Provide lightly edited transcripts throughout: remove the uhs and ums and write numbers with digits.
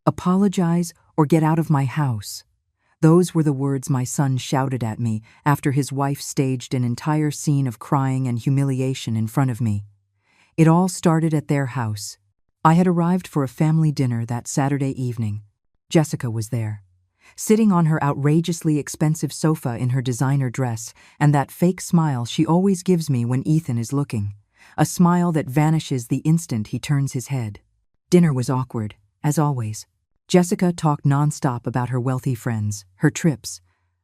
Apologize or get out of my house. Those were the words my son shouted at me after his wife staged an entire scene of crying and humiliation in front of me. It all started at their house. I had arrived for a family dinner that Saturday evening. Jessica was there, sitting on her outrageously expensive sofa in her designer dress and that fake smile she always gives me when Ethan is looking, a smile that vanishes the instant he turns his head. Dinner was awkward, as always. Jessica talked nonstop about her wealthy friends, her trips,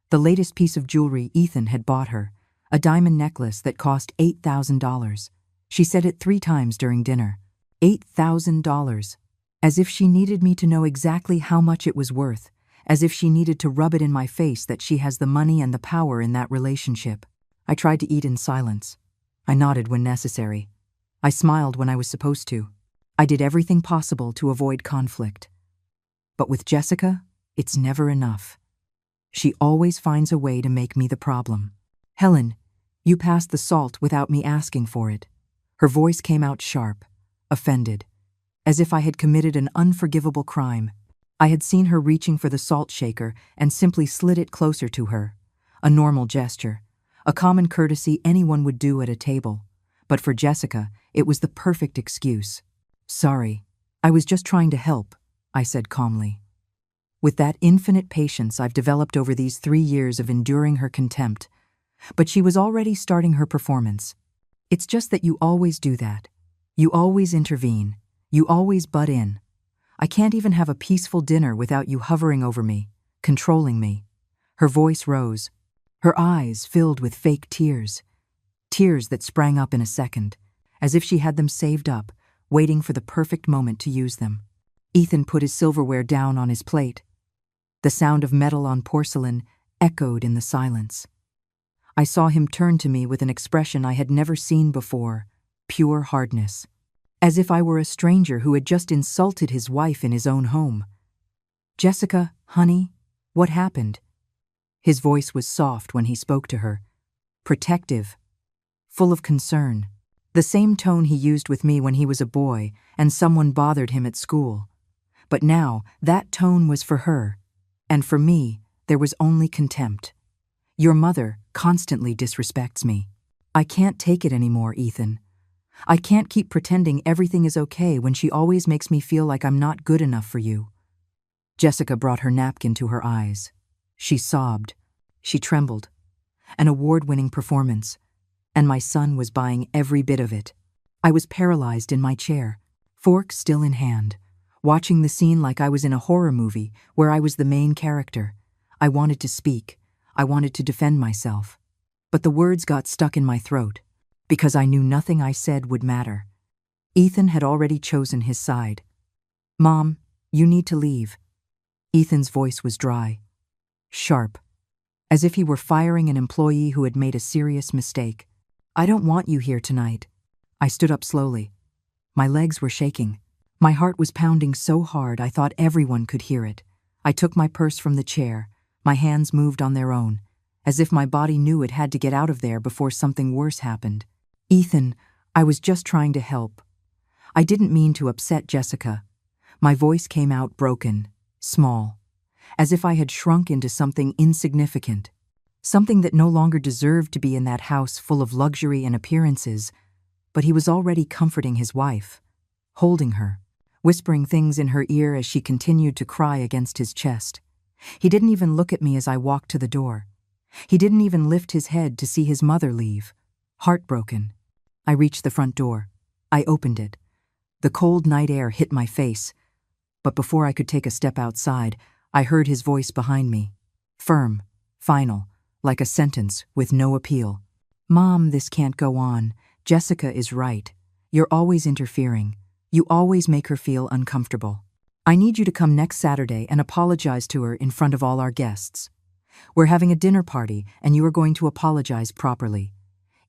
the latest piece of jewelry Ethan had bought her, a diamond necklace that cost $8,000. She said it 3 times during dinner. $8,000. As if she needed me to know exactly how much it was worth, as if she needed to rub it in my face that she has the money and the power in that relationship. I tried to eat in silence. I nodded when necessary. I smiled when I was supposed to. I did everything possible to avoid conflict. But with Jessica, it's never enough. She always finds a way to make me the problem. Helen, you passed the salt without me asking for it. Her voice came out sharp, offended, as if I had committed an unforgivable crime. I had seen her reaching for the salt shaker and simply slid it closer to her. A normal gesture, a common courtesy anyone would do at a table. But for Jessica, it was the perfect excuse. Sorry, I was just trying to help, I said calmly. With that infinite patience I've developed over these 3 years of enduring her contempt. But she was already starting her performance. It's just that you always do that. You always intervene. You always butt in. I can't even have a peaceful dinner without you hovering over me, controlling me. Her voice rose. Her eyes filled with fake tears. Tears that sprang up in a second, as if she had them saved up, waiting for the perfect moment to use them. Ethan put his silverware down on his plate. The sound of metal on porcelain echoed in the silence. I saw him turn to me with an expression I had never seen before, pure hardness, as if I were a stranger who had just insulted his wife in his own home. Jessica, honey, what happened? His voice was soft when he spoke to her, protective, full of concern, the same tone he used with me when he was a boy and someone bothered him at school. But now that tone was for her, and for me there was only contempt. Your mother constantly disrespects me. I can't take it anymore, Ethan. I can't keep pretending everything is okay when she always makes me feel like I'm not good enough for you. Jessica brought her napkin to her eyes. She sobbed. She trembled. An award-winning performance. And my son was buying every bit of it. I was paralyzed in my chair, fork still in hand, watching the scene like I was in a horror movie where I was the main character. I wanted to speak. I wanted to defend myself. But the words got stuck in my throat, because I knew nothing I said would matter. Ethan had already chosen his side. Mom, you need to leave. Ethan's voice was dry, sharp, as if he were firing an employee who had made a serious mistake. I don't want you here tonight. I stood up slowly. My legs were shaking. My heart was pounding so hard I thought everyone could hear it. I took my purse from the chair. My hands moved on their own, as if my body knew it had to get out of there before something worse happened. Ethan, I was just trying to help. I didn't mean to upset Jessica. My voice came out broken, small, as if I had shrunk into something insignificant, something that no longer deserved to be in that house full of luxury and appearances. But he was already comforting his wife, holding her, whispering things in her ear as she continued to cry against his chest. He didn't even look at me as I walked to the door. He didn't even lift his head to see his mother leave. Heartbroken, I reached the front door. I opened it. The cold night air hit my face. But before I could take a step outside, I heard his voice behind me. Firm, final, like a sentence with no appeal. Mom, this can't go on. Jessica is right. You're always interfering. You always make her feel uncomfortable. I need you to come next Saturday and apologize to her in front of all our guests. We're having a dinner party and you are going to apologize properly.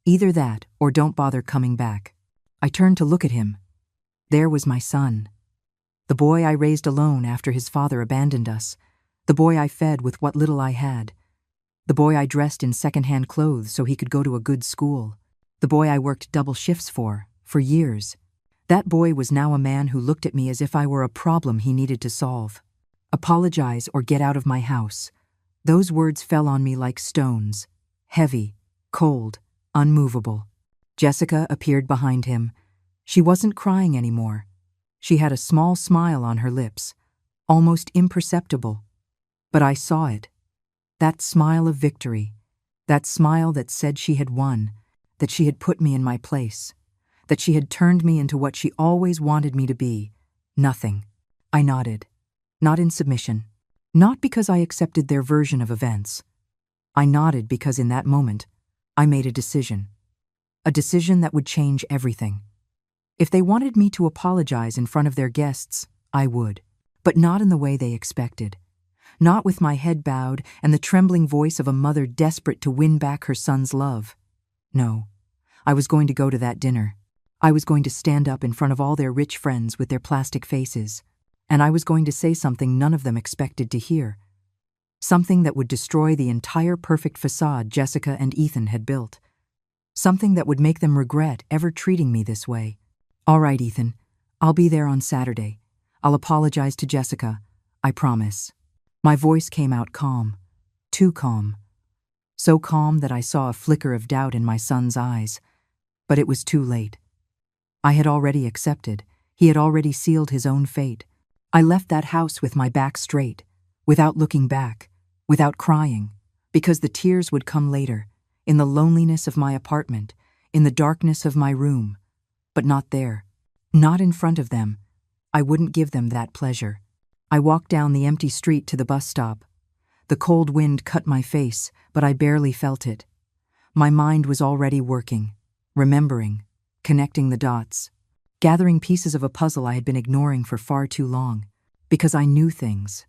Either that or don't bother coming back. I turned to look at him. There was my son. The boy I raised alone after his father abandoned us. The boy I fed with what little I had. The boy I dressed in second-hand clothes so he could go to a good school. The boy I worked double shifts for years. That boy was now a man who looked at me as if I were a problem he needed to solve. Apologize or get out of my house. Those words fell on me like stones, heavy, cold, unmovable. Jessica appeared behind him. She wasn't crying anymore. She had a small smile on her lips, almost imperceptible. But I saw it. That smile of victory. That smile that said she had won, that she had put me in my place, that she had turned me into what she always wanted me to be. Nothing. I nodded. Not in submission. Not because I accepted their version of events. I nodded because in that moment, I made a decision. A decision that would change everything. If they wanted me to apologize in front of their guests, I would. But not in the way they expected. Not with my head bowed and the trembling voice of a mother desperate to win back her son's love. No, I was going to go to that dinner. I was going to stand up in front of all their rich friends with their plastic faces, and I was going to say something none of them expected to hear. Something that would destroy the entire perfect facade Jessica and Ethan had built. Something that would make them regret ever treating me this way. All right, Ethan, I'll be there on Saturday. I'll apologize to Jessica, I promise. My voice came out calm, too calm. So calm that I saw a flicker of doubt in my son's eyes. But it was too late. I had already accepted. He had already sealed his own fate. I left that house with my back straight, without looking back, without crying, because the tears would come later, in the loneliness of my apartment, in the darkness of my room. But not there. Not in front of them. I wouldn't give them that pleasure. I walked down the empty street to the bus stop. The cold wind cut my face, but I barely felt it. My mind was already working, remembering, connecting the dots, gathering pieces of a puzzle I had been ignoring for far too long, because I knew things.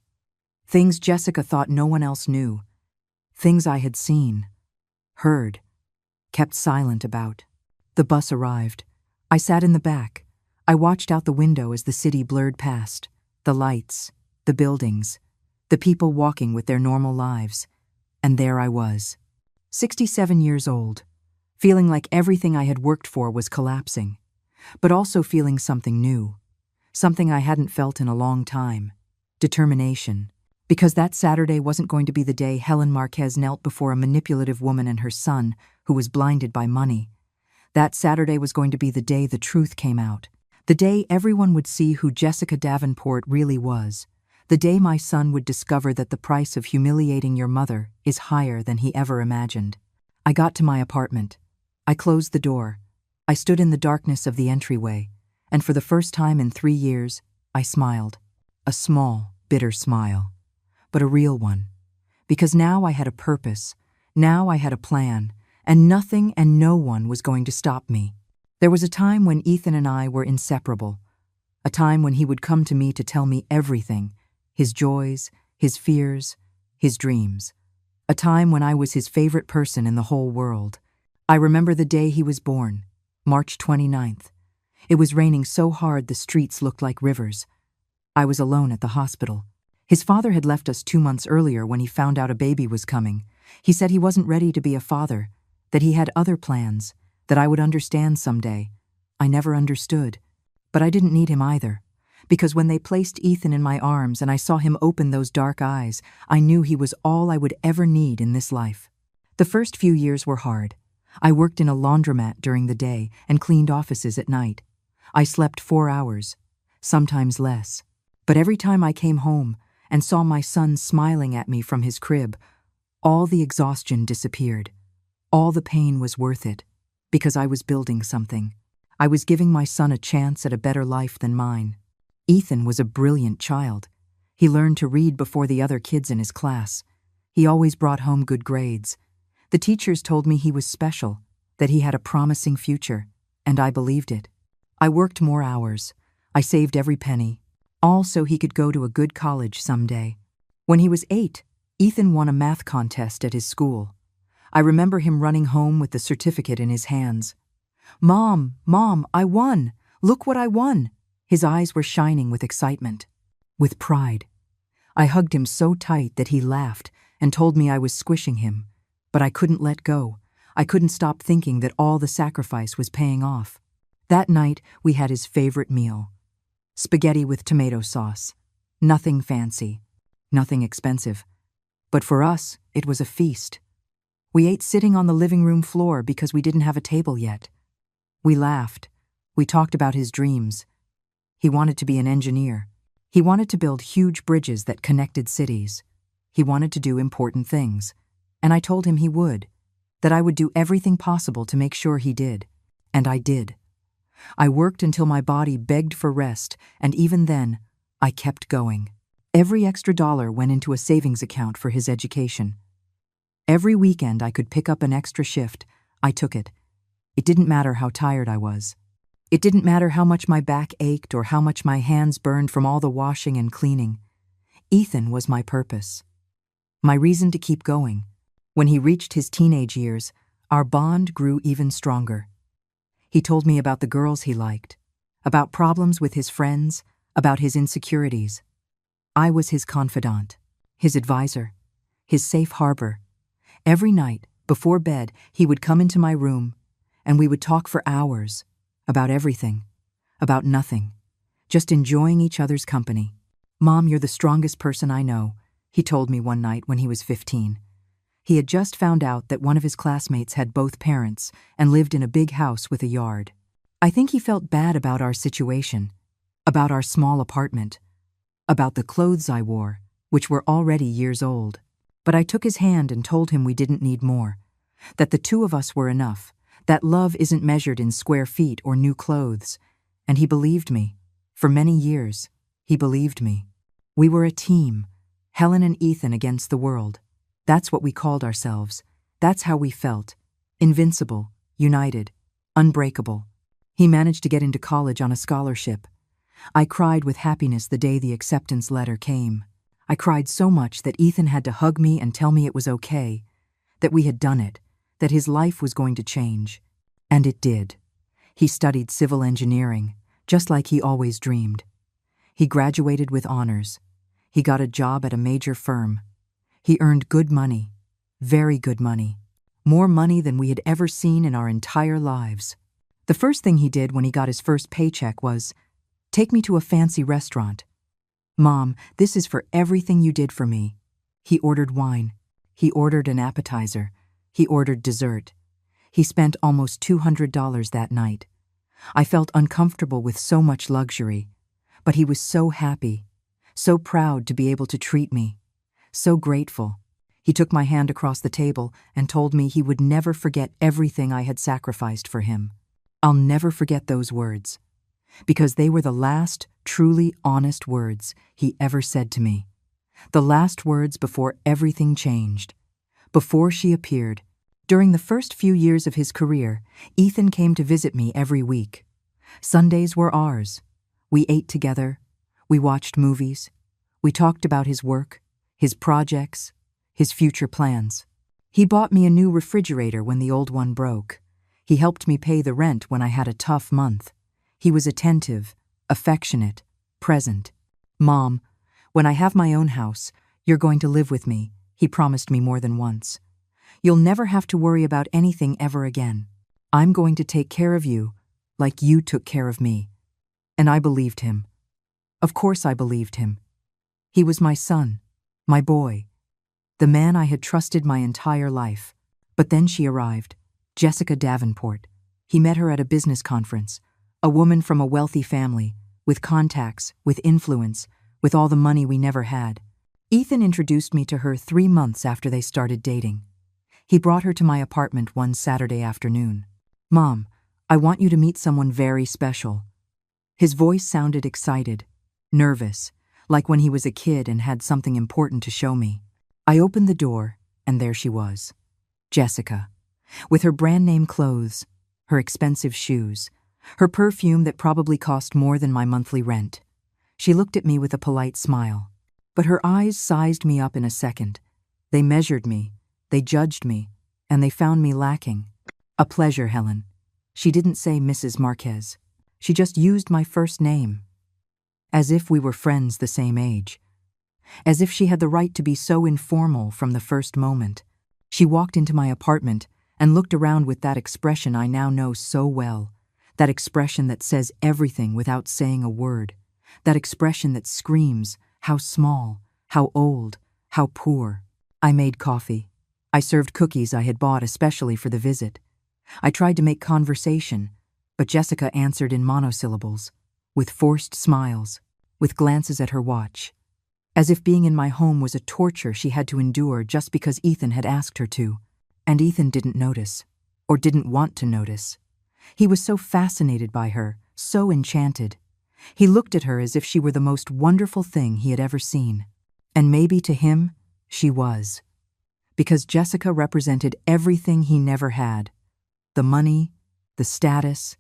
Things Jessica thought no one else knew. Things I had seen, heard, kept silent about. The bus arrived. I sat in the back. I watched out the window as the city blurred past. The lights, the buildings, the people walking with their normal lives. And there I was, 67 years old, feeling like everything I had worked for was collapsing, but also feeling something new, something I hadn't felt in a long time, determination, because that Saturday wasn't going to be the day Helen Marquez knelt before a manipulative woman and her son who was blinded by money. That Saturday was going to be the day the truth came out. The day everyone would see who Jessica Davenport really was. The day my son would discover that the price of humiliating your mother is higher than he ever imagined. I got to my apartment. I closed the door. I stood in the darkness of the entryway, and for the first time in 3 years, I smiled. A small, bitter smile, but a real one. Because now I had a purpose, now I had a plan, and nothing and no one was going to stop me. There was a time when Ethan and I were inseparable, a time when he would come to me to tell me everything, his joys, his fears, his dreams, a time when I was his favorite person in the whole world. I remember the day he was born, March 29th. It was raining so hard the streets looked like rivers. I was alone at the hospital. His father had left us 2 months earlier when he found out a baby was coming. He said he wasn't ready to be a father, that he had other plans, that I would understand someday. I never understood, but I didn't need him either, because when they placed Ethan in my arms and I saw him open those dark eyes, I knew he was all I would ever need in this life. The first few years were hard. I worked in a laundromat during the day and cleaned offices at night. I slept 4 hours, sometimes less. But every time I came home and saw my son smiling at me from his crib, all the exhaustion disappeared. All the pain was worth it. Because I was building something. I was giving my son a chance at a better life than mine. Ethan was a brilliant child. He learned to read before the other kids in his class. He always brought home good grades. The teachers told me he was special, that he had a promising future, and I believed it. I worked more hours. I saved every penny, all so he could go to a good college someday. When he was 8, Ethan won a math contest at his school. I remember him running home with the certificate in his hands. Mom, I won! Look what I won! His eyes were shining with excitement, with pride. I hugged him so tight that he laughed and told me I was squishing him, but I couldn't let go. I couldn't stop thinking that all the sacrifice was paying off. That night, we had his favorite meal. Spaghetti with tomato sauce. Nothing fancy, nothing expensive. But for us, it was a feast. We ate sitting on the living room floor because we didn't have a table yet. We laughed. We talked about his dreams. He wanted to be an engineer. He wanted to build huge bridges that connected cities. He wanted to do important things. And I told him he would, that I would do everything possible to make sure he did. And I did. I worked until my body begged for rest, and even then, I kept going. Every extra dollar went into a savings account for his education. Every weekend I could pick up an extra shift. I took it. It didn't matter how tired I was. It didn't matter how much my back ached or how much my hands burned from all the washing and cleaning. Ethan was my purpose. My reason to keep going. When he reached his teenage years, our bond grew even stronger. He told me about the girls he liked, about problems with his friends, about his insecurities. I was his confidant, his advisor, his safe harbor. Every night, before bed, he would come into my room, and we would talk for hours, about everything, about nothing, just enjoying each other's company. "Mom, you're the strongest person I know," he told me one night when he was 15. He had just found out that one of his classmates had both parents and lived in a big house with a yard. I think he felt bad about our situation, about our small apartment, about the clothes I wore, which were already years old. But I took his hand and told him we didn't need more, that the two of us were enough, that love isn't measured in square feet or new clothes. And he believed me. For many years, he believed me. We were a team, Helen and Ethan against the world. That's what we called ourselves. That's how we felt. Invincible, united, unbreakable. He managed to get into college on a scholarship. I cried with happiness the day the acceptance letter came. I cried so much that Ethan had to hug me and tell me it was okay, that we had done it, that his life was going to change. And it did. He studied civil engineering, just like he always dreamed. He graduated with honors. He got a job at a major firm. He earned good money, very good money, more money than we had ever seen in our entire lives. The first thing he did when he got his first paycheck was take me to a fancy restaurant. "Mom, this is for everything you did for me." He ordered wine. He ordered an appetizer. He ordered dessert. He spent almost $200 that night. I felt uncomfortable with so much luxury, but he was so happy, so proud to be able to treat me, so grateful. He took my hand across the table and told me he would never forget everything I had sacrificed for him. I'll never forget those words, because they were the last truly honest words he ever said to me. The last words before everything changed, before she appeared. During the first few years of his career, Ethan came to visit me every week. Sundays were ours. We ate together. We watched movies. We talked about his work, his projects, his future plans. He bought me a new refrigerator when the old one broke. He helped me pay the rent when I had a tough month. He was attentive, affectionate, present. "Mom, when I have my own house, you're going to live with me," he promised me more than once. "You'll never have to worry about anything ever again. I'm going to take care of you like you took care of me." And I believed him. Of course I believed him. He was my son, my boy, the man I had trusted my entire life. But then she arrived, Jessica Davenport. He met her at a business conference, a woman from a wealthy family, with contacts, with influence, with all the money we never had. Ethan introduced me to her 3 months after they started dating. He brought her to my apartment one Saturday afternoon. "Mom, I want you to meet someone very special." His voice sounded excited, nervous, like when he was a kid and had something important to show me. I opened the door, and there she was, Jessica, with her brand-name clothes, her expensive shoes, her perfume that probably cost more than my monthly rent. She looked at me with a polite smile, but her eyes sized me up in a second. They measured me, they judged me, and they found me lacking. "A pleasure, Helen." She didn't say Mrs. Marquez. She just used my first name, as if we were friends the same age, as if she had the right to be so informal from the first moment. She walked into my apartment and looked around with that expression I now know so well, that expression that says everything without saying a word, that expression that screams how small, how old, how poor. I made coffee. I served cookies I had bought especially for the visit. I tried to make conversation, but Jessica answered in monosyllables, with forced smiles, with glances at her watch, as if being in my home was a torture she had to endure just because Ethan had asked her to. And Ethan didn't notice, or didn't want to notice. He was so fascinated by her, so enchanted. He looked at her as if she were the most wonderful thing he had ever seen. And maybe to him, she was. Because Jessica represented everything he never had. The money, the status,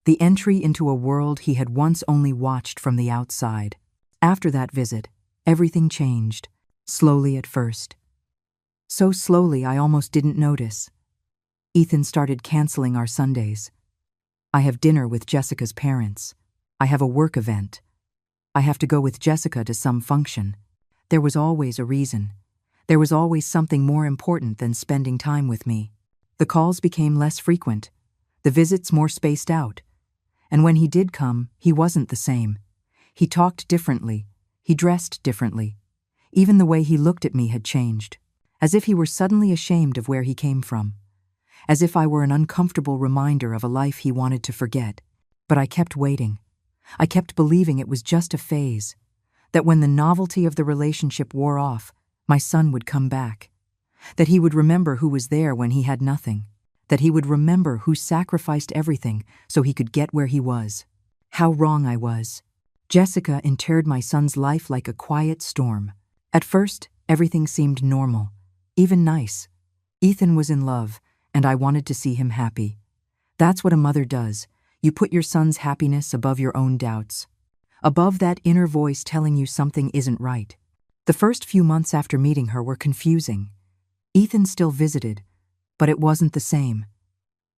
the entry into a world he had once only watched from the outside. After that visit, everything changed, slowly at first. So slowly I almost didn't notice. Ethan started canceling our Sundays. I have dinner with Jessica's parents. I have a work event. I have to go with Jessica to some function. There was always a reason. There was always something more important than spending time with me. The calls became less frequent, the visits more spaced out. And when he did come, he wasn't the same. He talked differently. He dressed differently. Even the way he looked at me had changed, as if he were suddenly ashamed of where he came from, as if I were an uncomfortable reminder of a life he wanted to forget. But I kept waiting. I kept believing it was just a phase, that when the novelty of the relationship wore off, my son would come back, that he would remember who was there when he had nothing, that he would remember who sacrificed everything so he could get where he was. How wrong I was. Jessica interred my son's life like a quiet storm. At first, everything seemed normal, even nice. Ethan was in love, and I wanted to see him happy. That's what a mother does. You put your son's happiness above your own doubts, above that inner voice telling you something isn't right. The first few months after meeting her were confusing. Ethan still visited, but it wasn't the same.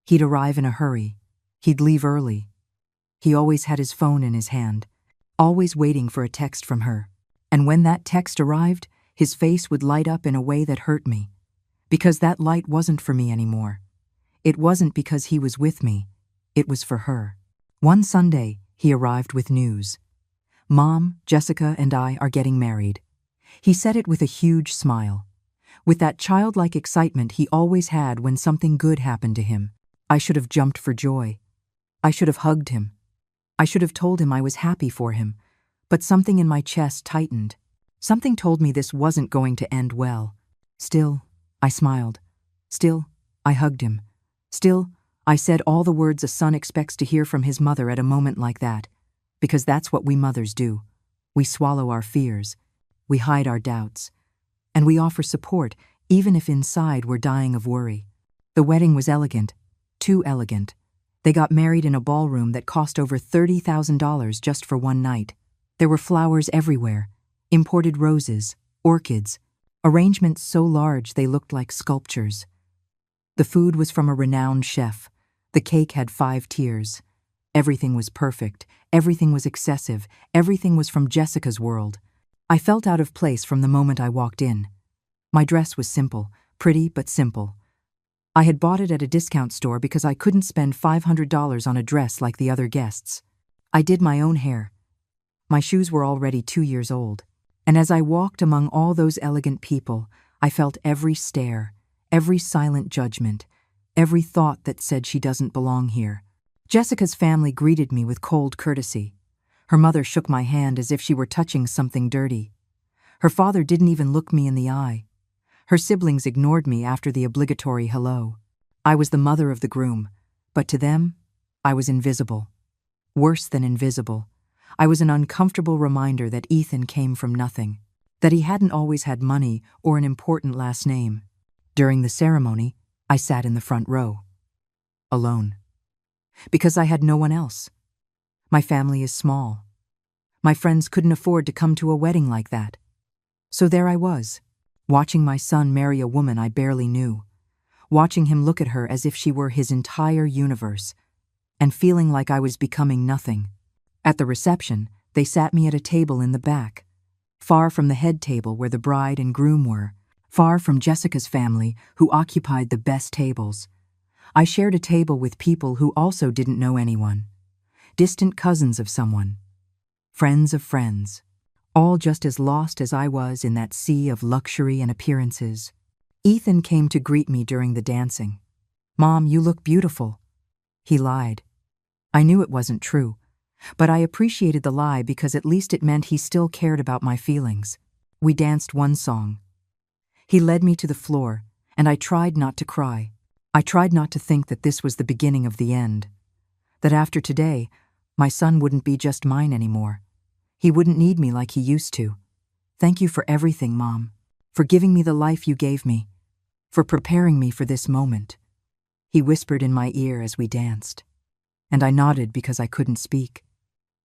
He'd arrive in a hurry. He'd leave early. He always had his phone in his hand, always waiting for a text from her. And when that text arrived, his face would light up in a way that hurt me, because that light wasn't for me anymore. It wasn't because he was with me. It was for her. One Sunday, he arrived with news. Mom, Jessica, and I are getting married. He said it with a huge smile, with that childlike excitement he always had when something good happened to him. I should have jumped for joy. I should have hugged him. I should have told him I was happy for him, but something in my chest tightened. Something told me this wasn't going to end well. Still, I smiled. Still, I hugged him. Still, I said all the words a son expects to hear from his mother at a moment like that, because that's what we mothers do. We swallow our fears. We hide our doubts. And we offer support, even if inside we're dying of worry. The wedding was elegant. Too elegant. They got married in a ballroom that cost over $30,000 just for one night. There were flowers everywhere, imported roses, orchids, arrangements so large they looked like sculptures. The food was from a renowned chef. The cake had 5 tiers. Everything was perfect. Everything was excessive. Everything was from Jessica's world. I felt out of place from the moment I walked in. My dress was simple, pretty but simple. I had bought it at a discount store because I couldn't spend $500 on a dress like the other guests. I did my own hair. My shoes were already 2 years old, and as I walked among all those elegant people, I felt every stare, every silent judgment, every thought that said she doesn't belong here. Jessica's family greeted me with cold courtesy. Her mother shook my hand as if she were touching something dirty. Her father didn't even look me in the eye. Her siblings ignored me after the obligatory hello. I was the mother of the groom, but to them, I was invisible. Worse than invisible. I was an uncomfortable reminder that Ethan came from nothing, that he hadn't always had money or an important last name. During the ceremony, I sat in the front row, alone, because I had no one else. My family is small. My friends couldn't afford to come to a wedding like that. So there I was, watching my son marry a woman I barely knew, watching him look at her as if she were his entire universe, and feeling like I was becoming nothing. At the reception, they sat me at a table in the back, far from the head table where the bride and groom were, far from Jessica's family, who occupied the best tables. I shared a table with people who also didn't know anyone. Distant cousins of someone. Friends of friends. all just as lost as I was in that sea of luxury and appearances. Ethan came to greet me during the dancing. "Mom, you look beautiful." He lied. I knew it wasn't true, but I appreciated the lie because at least it meant he still cared about my feelings. We danced one song. He led me to the floor, and I tried not to cry. I tried not to think that this was the beginning of the end. That after today, my son wouldn't be just mine anymore. He wouldn't need me like he used to. "Thank you for everything, Mom. For giving me the life you gave me. For preparing me for this moment," he whispered in my ear as we danced. And I nodded because I couldn't speak.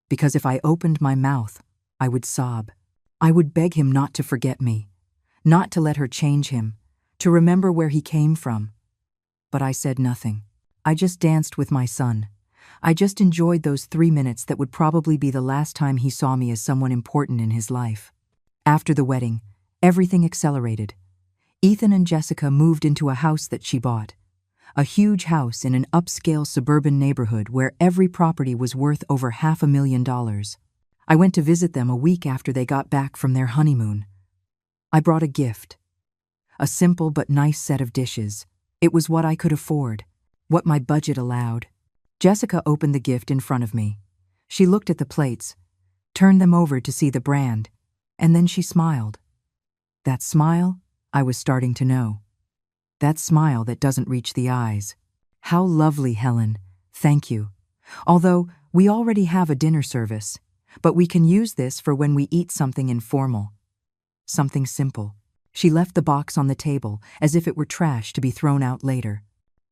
Because if I opened my mouth, I would sob. I would beg him not to forget me, not to let her change him, to remember where he came from. But I said nothing. I just danced with my son. I just enjoyed those 3 minutes that would probably be the last time he saw me as someone important in his life. After the wedding, everything accelerated. Ethan and Jessica moved into a house that she bought. A huge house in an upscale suburban neighborhood where every property was worth over $500,000. I went to visit them a week after they got back from their honeymoon. I brought a gift. A simple but nice set of dishes. It was what I could afford, what my budget allowed. Jessica opened the gift in front of me. She looked at the plates, turned them over to see the brand, and then she smiled. That smile, I was starting to know. That smile that doesn't reach the eyes. "How lovely, Helen. Thank you. Although we already have a dinner service, but we can use this for when we eat something informal. Something simple." She left the box on the table as if it were trash to be thrown out later.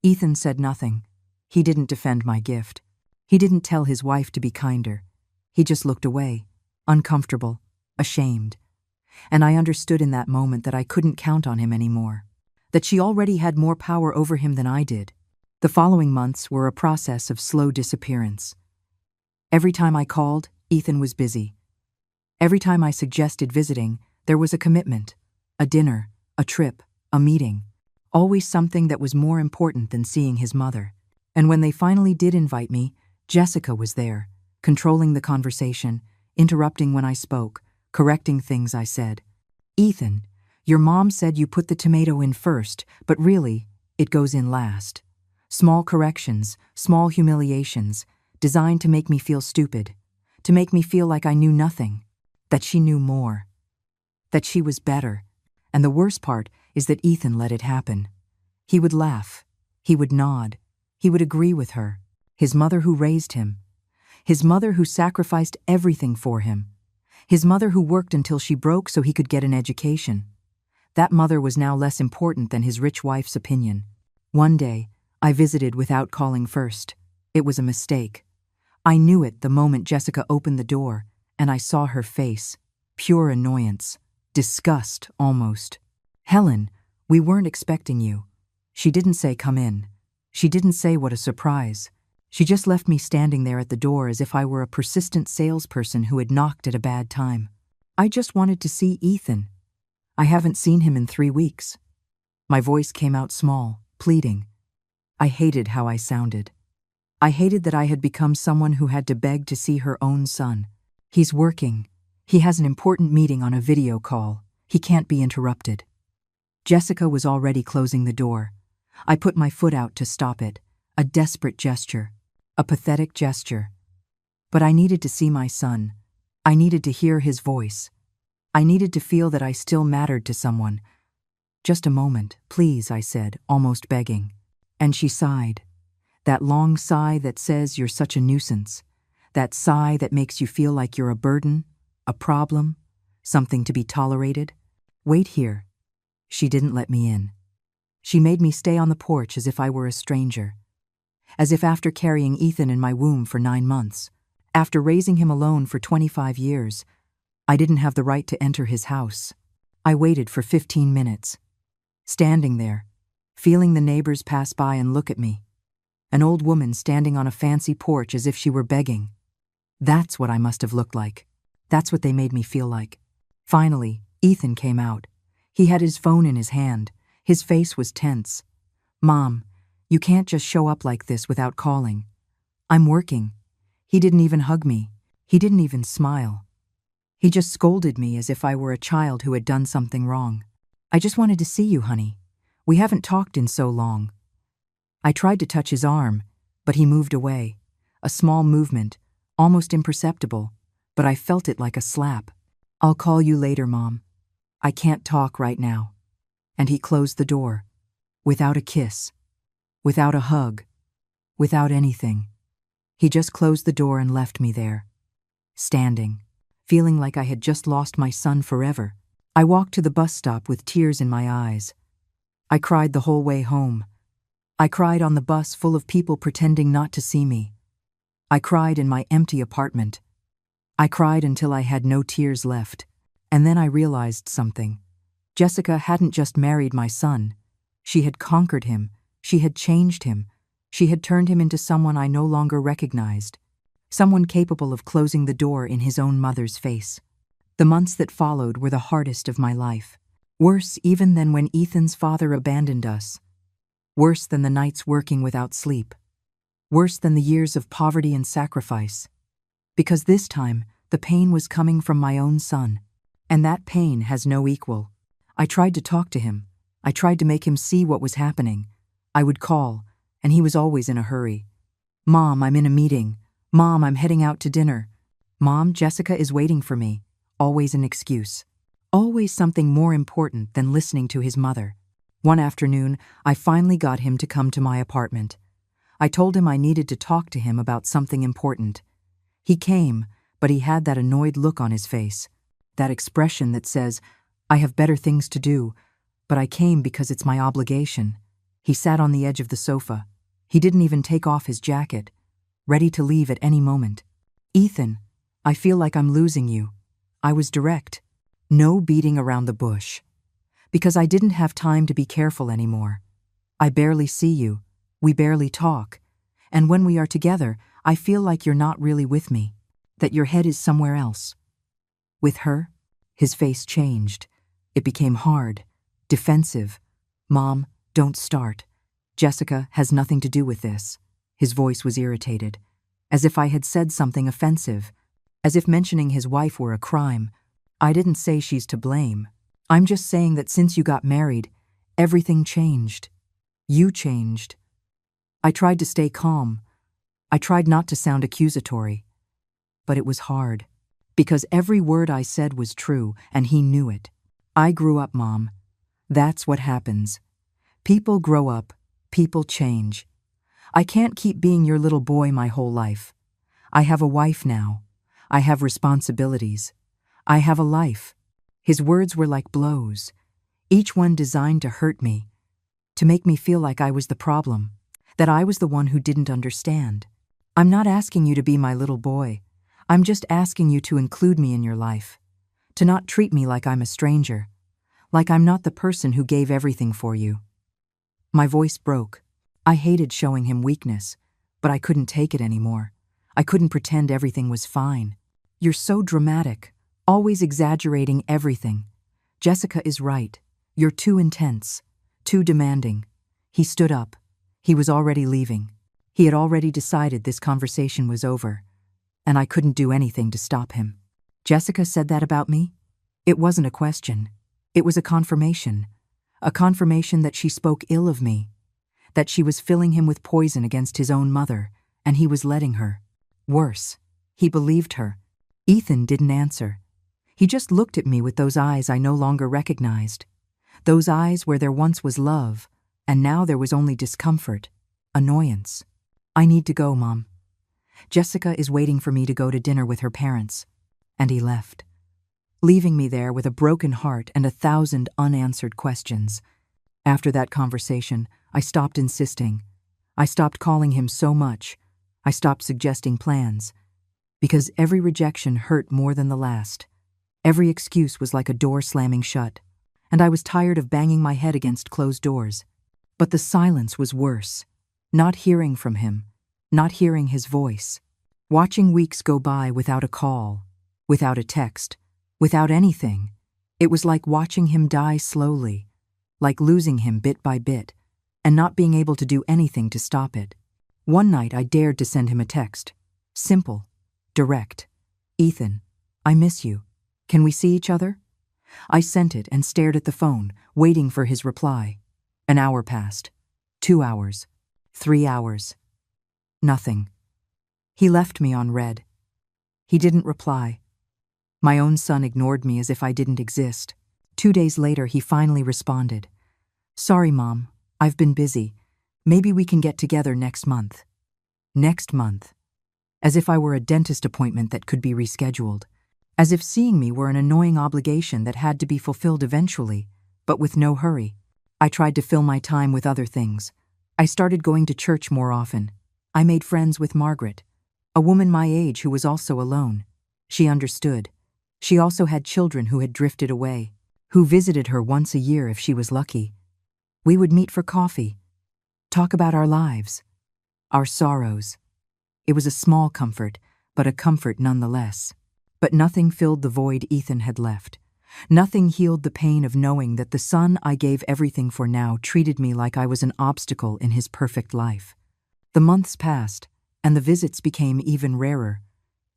Ethan said nothing. He didn't defend my gift. He didn't tell his wife to be kinder. He just looked away, uncomfortable, ashamed. And I understood in that moment that I couldn't count on him anymore. That she already had more power over him than I did. The following months were a process of slow disappearance. Every time I called, Ethan was busy. Every time I suggested visiting, there was a commitment, a dinner, a trip, a meeting, always something that was more important than seeing his mother. And when they finally did invite me, Jessica was there, controlling the conversation, interrupting when I spoke, correcting things I said. "Ethan, your mom said you put the tomato in first, but really, it goes in last." Small corrections, small humiliations, designed to make me feel stupid, to make me feel like I knew nothing, that she knew more, that she was better. And the worst part is that Ethan let it happen. He would laugh, he would nod, he would agree with her, his mother who raised him, his mother who sacrificed everything for him, his mother who worked until she broke so he could get an education. That mother was now less important than his rich wife's opinion. One day, I visited without calling first. It was a mistake. I knew it the moment Jessica opened the door, and I saw her face. Pure annoyance. Disgust, almost. "Helen, we weren't expecting you." She didn't say come in. She didn't say what a surprise. She just left me standing there at the door as if I were a persistent salesperson who had knocked at a bad time. "I just wanted to see Ethan. I haven't seen him in 3 weeks." My voice came out small, pleading. I hated how I sounded. I hated that I had become someone who had to beg to see her own son. "He's working. He has an important meeting on a video call. He can't be interrupted." Jessica was already closing the door. I put my foot out to stop it, a desperate gesture, a pathetic gesture. But I needed to see my son. I needed to hear his voice. I needed to feel that I still mattered to someone. "Just a moment, please," I said, almost begging. And she sighed. That long sigh that says you're such a nuisance. That sigh that makes you feel like you're a burden, a problem, something to be tolerated. "Wait here." She didn't let me in. She made me stay on the porch as if I were a stranger. As if after carrying Ethan in my womb for 9 months, after raising him alone for 25 years, I didn't have the right to enter his house. I waited for 15 minutes, standing there, feeling the neighbors pass by and look at me. An old woman standing on a fancy porch as if she were begging. That's what I must have looked like. That's what they made me feel like. Finally, Ethan came out. He had his phone in his hand. His face was tense. "Mom, you can't just show up like this without calling. I'm working." He didn't even hug me. He didn't even smile. He just scolded me as if I were a child who had done something wrong. "I just wanted to see you, honey. We haven't talked in so long." I tried to touch his arm, but he moved away. A small movement, almost imperceptible, but I felt it like a slap. "I'll call you later, Mom. I can't talk right now." And he closed the door, without a kiss, without a hug, without anything. He just closed the door and left me there, standing, feeling like I had just lost my son forever. I walked to the bus stop with tears in my eyes. I cried the whole way home. I cried on the bus full of people pretending not to see me. I cried in my empty apartment. I cried until I had no tears left. And then I realized something. Jessica hadn't just married my son. She had conquered him. She had changed him. She had turned him into someone I no longer recognized. Someone capable of closing the door in his own mother's face. The months that followed were the hardest of my life. Worse even than when Ethan's father abandoned us. Worse than the nights working without sleep. Worse than the years of poverty and sacrifice. Because this time, the pain was coming from my own son. And that pain has no equal. I tried to talk to him. I tried to make him see what was happening. I would call, and he was always in a hurry. "Mom, I'm in a meeting. Mom, I'm heading out to dinner. Mom, Jessica is waiting for me." Always an excuse. Always something more important than listening to his mother. One afternoon, I finally got him to come to my apartment. I told him I needed to talk to him about something important. He came, but he had that annoyed look on his face. That expression that says, "I have better things to do, but I came because it's my obligation." He sat on the edge of the sofa. He didn't even take off his jacket, ready to leave at any moment. "Ethan, I feel like I'm losing you." I was direct. No beating around the bush. Because I didn't have time to be careful anymore. "I barely see you. We barely talk. And when we are together, I feel like you're not really with me. That your head is somewhere else." With her? His face changed. It became hard, defensive. "Mom, don't start. Jessica has nothing to do with this." His voice was irritated, as if I had said something offensive, as if mentioning his wife were a crime. "I didn't say she's to blame. I'm just saying that since you got married, everything changed. You changed." I tried to stay calm. I tried not to sound accusatory. But it was hard, because every word I said was true, and he knew it. "I grew up, Mom. That's what happens. People grow up, people change. I can't keep being your little boy my whole life. I have a wife now. I have responsibilities. I have a life." His words were like blows, each one designed to hurt me, to make me feel like I was the problem, that I was the one who didn't understand. "I'm not asking you to be my little boy. I'm just asking you to include me in your life, to not treat me like I'm a stranger, like I'm not the person who gave everything for you." My voice broke. I hated showing him weakness, but I couldn't take it anymore. I couldn't pretend everything was fine. "You're so dramatic, always exaggerating everything. Jessica is right. You're too intense, too demanding." He stood up. He was already leaving. He had already decided this conversation was over, and I couldn't do anything to stop him. "Jessica said that about me?" It wasn't a question. It was a confirmation that she spoke ill of me, that she was filling him with poison against his own mother, and he was letting her. Worse, he believed her. Ethan didn't answer. He just looked at me with those eyes I no longer recognized. Those eyes where there once was love, and now there was only discomfort, annoyance. "I need to go, Mom. Jessica is waiting for me to go to dinner with her parents." And he left, leaving me there with a broken heart and 1,000 unanswered questions. After that conversation, I stopped insisting. I stopped calling him so much. I stopped suggesting plans. Because every rejection hurt more than the last. Every excuse was like a door slamming shut. And I was tired of banging my head against closed doors. But the silence was worse. Not hearing from him. Not hearing his voice. Watching weeks go by without a call, without a text, without anything. It was like watching him die slowly, like losing him bit by bit, and not being able to do anything to stop it. One night I dared to send him a text. Simple, direct. "Ethan, I miss you. Can we see each other? I sent it and stared at the phone, waiting for his reply. An hour passed. 2 hours. 3 hours. Nothing. He left me on red. He didn't reply. My own son ignored me as if I didn't exist. 2 days later, he finally responded. Sorry, Mom. I've been busy. Maybe we can get together next month. Next month. As if I were a dentist appointment that could be rescheduled. As if seeing me were an annoying obligation that had to be fulfilled eventually, but with no hurry. I tried to fill my time with other things. I started going to church more often. I made friends with Margaret, a woman my age who was also alone. She understood. She also had children who had drifted away, who visited her once a year if she was lucky. We would meet for coffee, talk about our lives, our sorrows. It was a small comfort, but a comfort nonetheless. But nothing filled the void Ethan had left. Nothing healed the pain of knowing that the son I gave everything for now treated me like I was an obstacle in his perfect life. The months passed, and the visits became even rarer.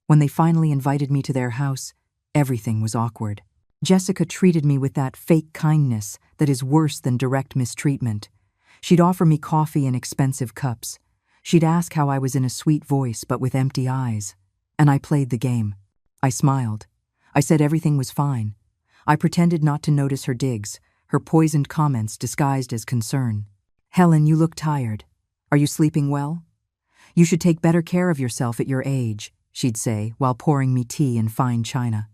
When they finally invited me to their house, everything was awkward. Jessica treated me with that fake kindness that is worse than direct mistreatment. She'd offer me coffee in expensive cups. She'd ask how I was in a sweet voice but with empty eyes. And I played the game. I smiled. I said everything was fine. I pretended not to notice her digs, her poisoned comments disguised as concern. Helen, you look tired. Are you sleeping well? You should take better care of yourself at your age, she'd say while pouring me tea in fine china.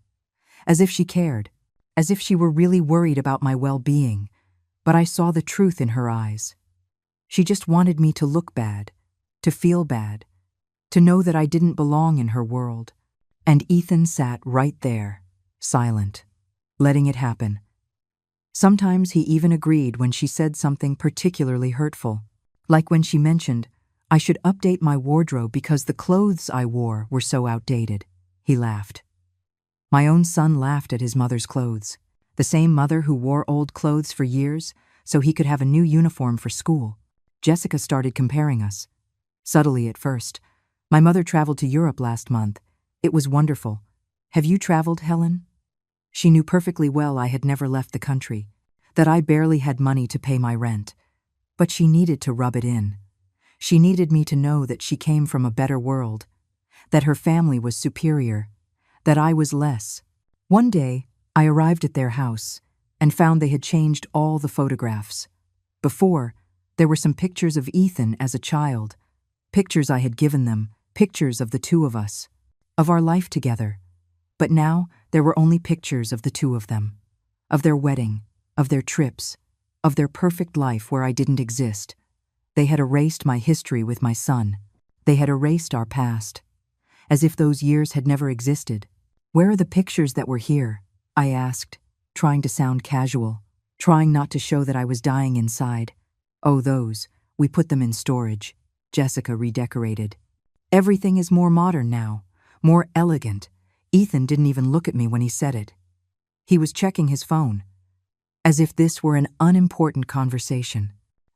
As if she cared, as if she were really worried about my well-being, but I saw the truth in her eyes. She just wanted me to look bad, to feel bad, to know that I didn't belong in her world. And Ethan sat right there, silent, letting it happen. Sometimes he even agreed when she said something particularly hurtful, like when she mentioned, I should update my wardrobe because the clothes I wore were so outdated. He laughed. My own son laughed at his mother's clothes, the same mother who wore old clothes for years so he could have a new uniform for school. Jessica started comparing us. Subtly at first. My mother traveled to Europe last month. It was wonderful. Have you traveled, Helen? She knew perfectly well I had never left the country, that I barely had money to pay my rent. But she needed to rub it in. She needed me to know that she came from a better world, that her family was superior, that I was less. One day, I arrived at their house and found they had changed all the photographs. Before, there were some pictures of Ethan as a child, pictures I had given them, pictures of the two of us, of our life together. But now there were only pictures of the two of them, of their wedding, of their trips, of their perfect life where I didn't exist. They had erased my history with my son. They had erased our past, as if those years had never existed. Where are the pictures that were here? I asked, trying to sound casual, trying not to show that I was dying inside. Oh, those. We put them in storage. Jessica redecorated. Everything is more modern now, more elegant. Ethan didn't even look at me when he said it. He was checking his phone, as if this were an unimportant conversation,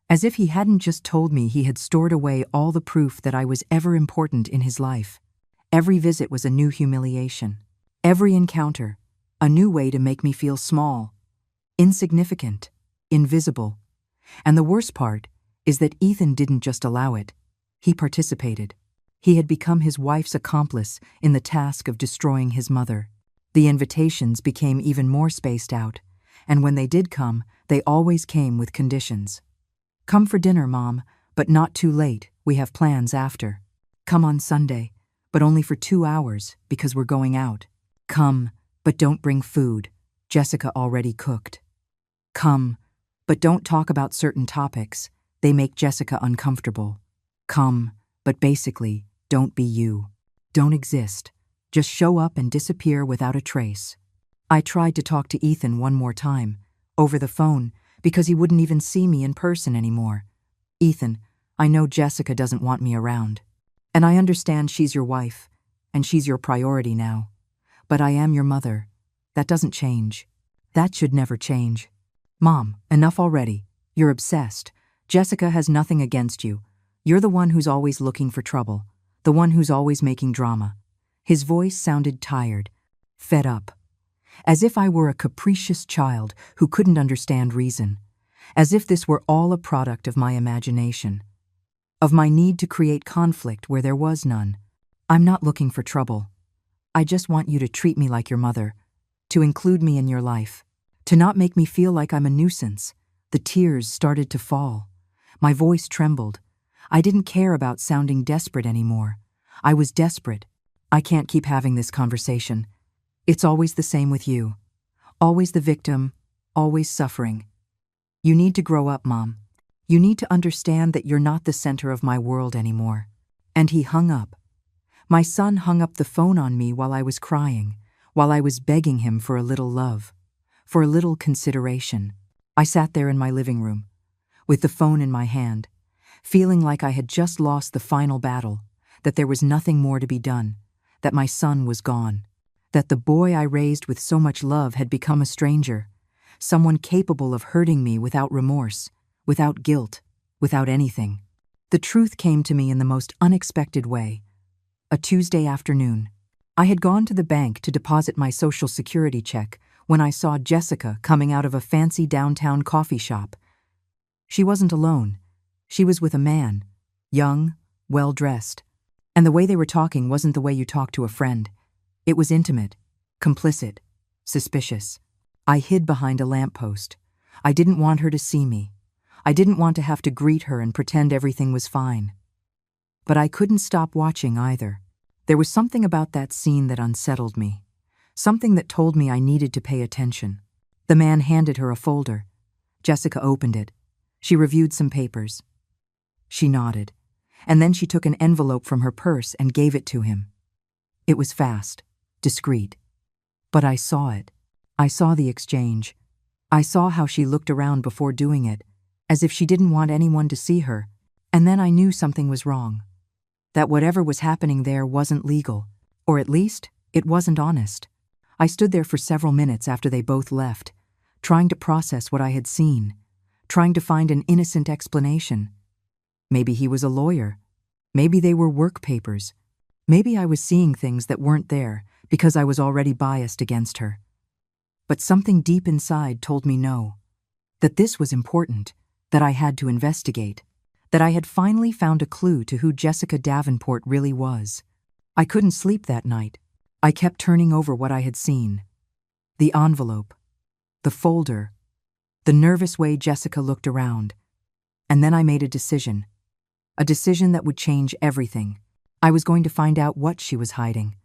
as if he hadn't just told me he had stored away all the proof that I was ever important in his life. Every visit was a new humiliation. Every encounter, a new way to make me feel small, insignificant, invisible. And the worst part is that Ethan didn't just allow it. He participated. He had become his wife's accomplice in the task of destroying his mother. The invitations became even more spaced out, and when they did come, they always came with conditions. Come for dinner, Mom, but not too late. We have plans after. Come on Sunday, but only for 2 hours because we're going out. Come, but don't bring food. Jessica already cooked. Come, but don't talk about certain topics. They make Jessica uncomfortable. Come, but basically, don't be you. Don't exist. Just show up and disappear without a trace. I tried to talk to Ethan one more time, over the phone, because he wouldn't even see me in person anymore. Ethan, I know Jessica doesn't want me around. And I understand she's your wife, and she's your priority now. But I am your mother. That doesn't change. That should never change. Mom, enough already. You're obsessed. Jessica has nothing against you. You're the one who's always looking for trouble, the one who's always making drama. His voice sounded tired, fed up. as if I were a capricious child who couldn't understand reason, as if this were all a product of my imagination, of my need to create conflict where there was none. I'm not looking for trouble. I just want you to treat me like your mother, to include me in your life, to not make me feel like I'm a nuisance. The tears started to fall. My voice trembled. I didn't care about sounding desperate anymore. I was desperate. I can't keep having this conversation. It's always the same with you. Always the victim, always suffering. You need to grow up, Mom. You need to understand that you're not the center of my world anymore. And he hung up. My son hung up the phone on me while I was crying, while I was begging him for a little love, for a little consideration. I sat there in my living room, with the phone in my hand, feeling like I had just lost the final battle, that there was nothing more to be done, that my son was gone, that the boy I raised with so much love had become a stranger, someone capable of hurting me without remorse, without guilt, without anything. The truth came to me in the most unexpected way. A Tuesday afternoon. I had gone to the bank to deposit my Social Security check when I saw Jessica coming out of a fancy downtown coffee shop. She wasn't alone. She was with a man, young, well-dressed. And the way they were talking wasn't the way you talk to a friend. It was intimate, complicit, suspicious. I hid behind a lamppost. I didn't want her to see me. I didn't want to have to greet her and pretend everything was fine. But I couldn't stop watching either. There was something about that scene that unsettled me, something that told me I needed to pay attention. The man handed her a folder. Jessica opened it. She reviewed some papers. She nodded, and then she took an envelope from her purse and gave it to him. It was fast, discreet. But I saw it. I saw the exchange. I saw how she looked around before doing it, as if she didn't want anyone to see her, and then I knew something was wrong. That whatever was happening there wasn't legal, or at least, it wasn't honest. I stood there for several minutes after they both left, trying to process what I had seen, trying to find an innocent explanation. Maybe he was a lawyer. Maybe they were work papers. Maybe I was seeing things that weren't there because I was already biased against her. But something deep inside told me no, that this was important, that I had to investigate, that I had finally found a clue to who Jessica Davenport really was. I couldn't sleep that night. I kept turning over what I had seen. The envelope, the folder, the nervous way Jessica looked around. And then I made a decision that would change everything. I was going to find out what she was hiding.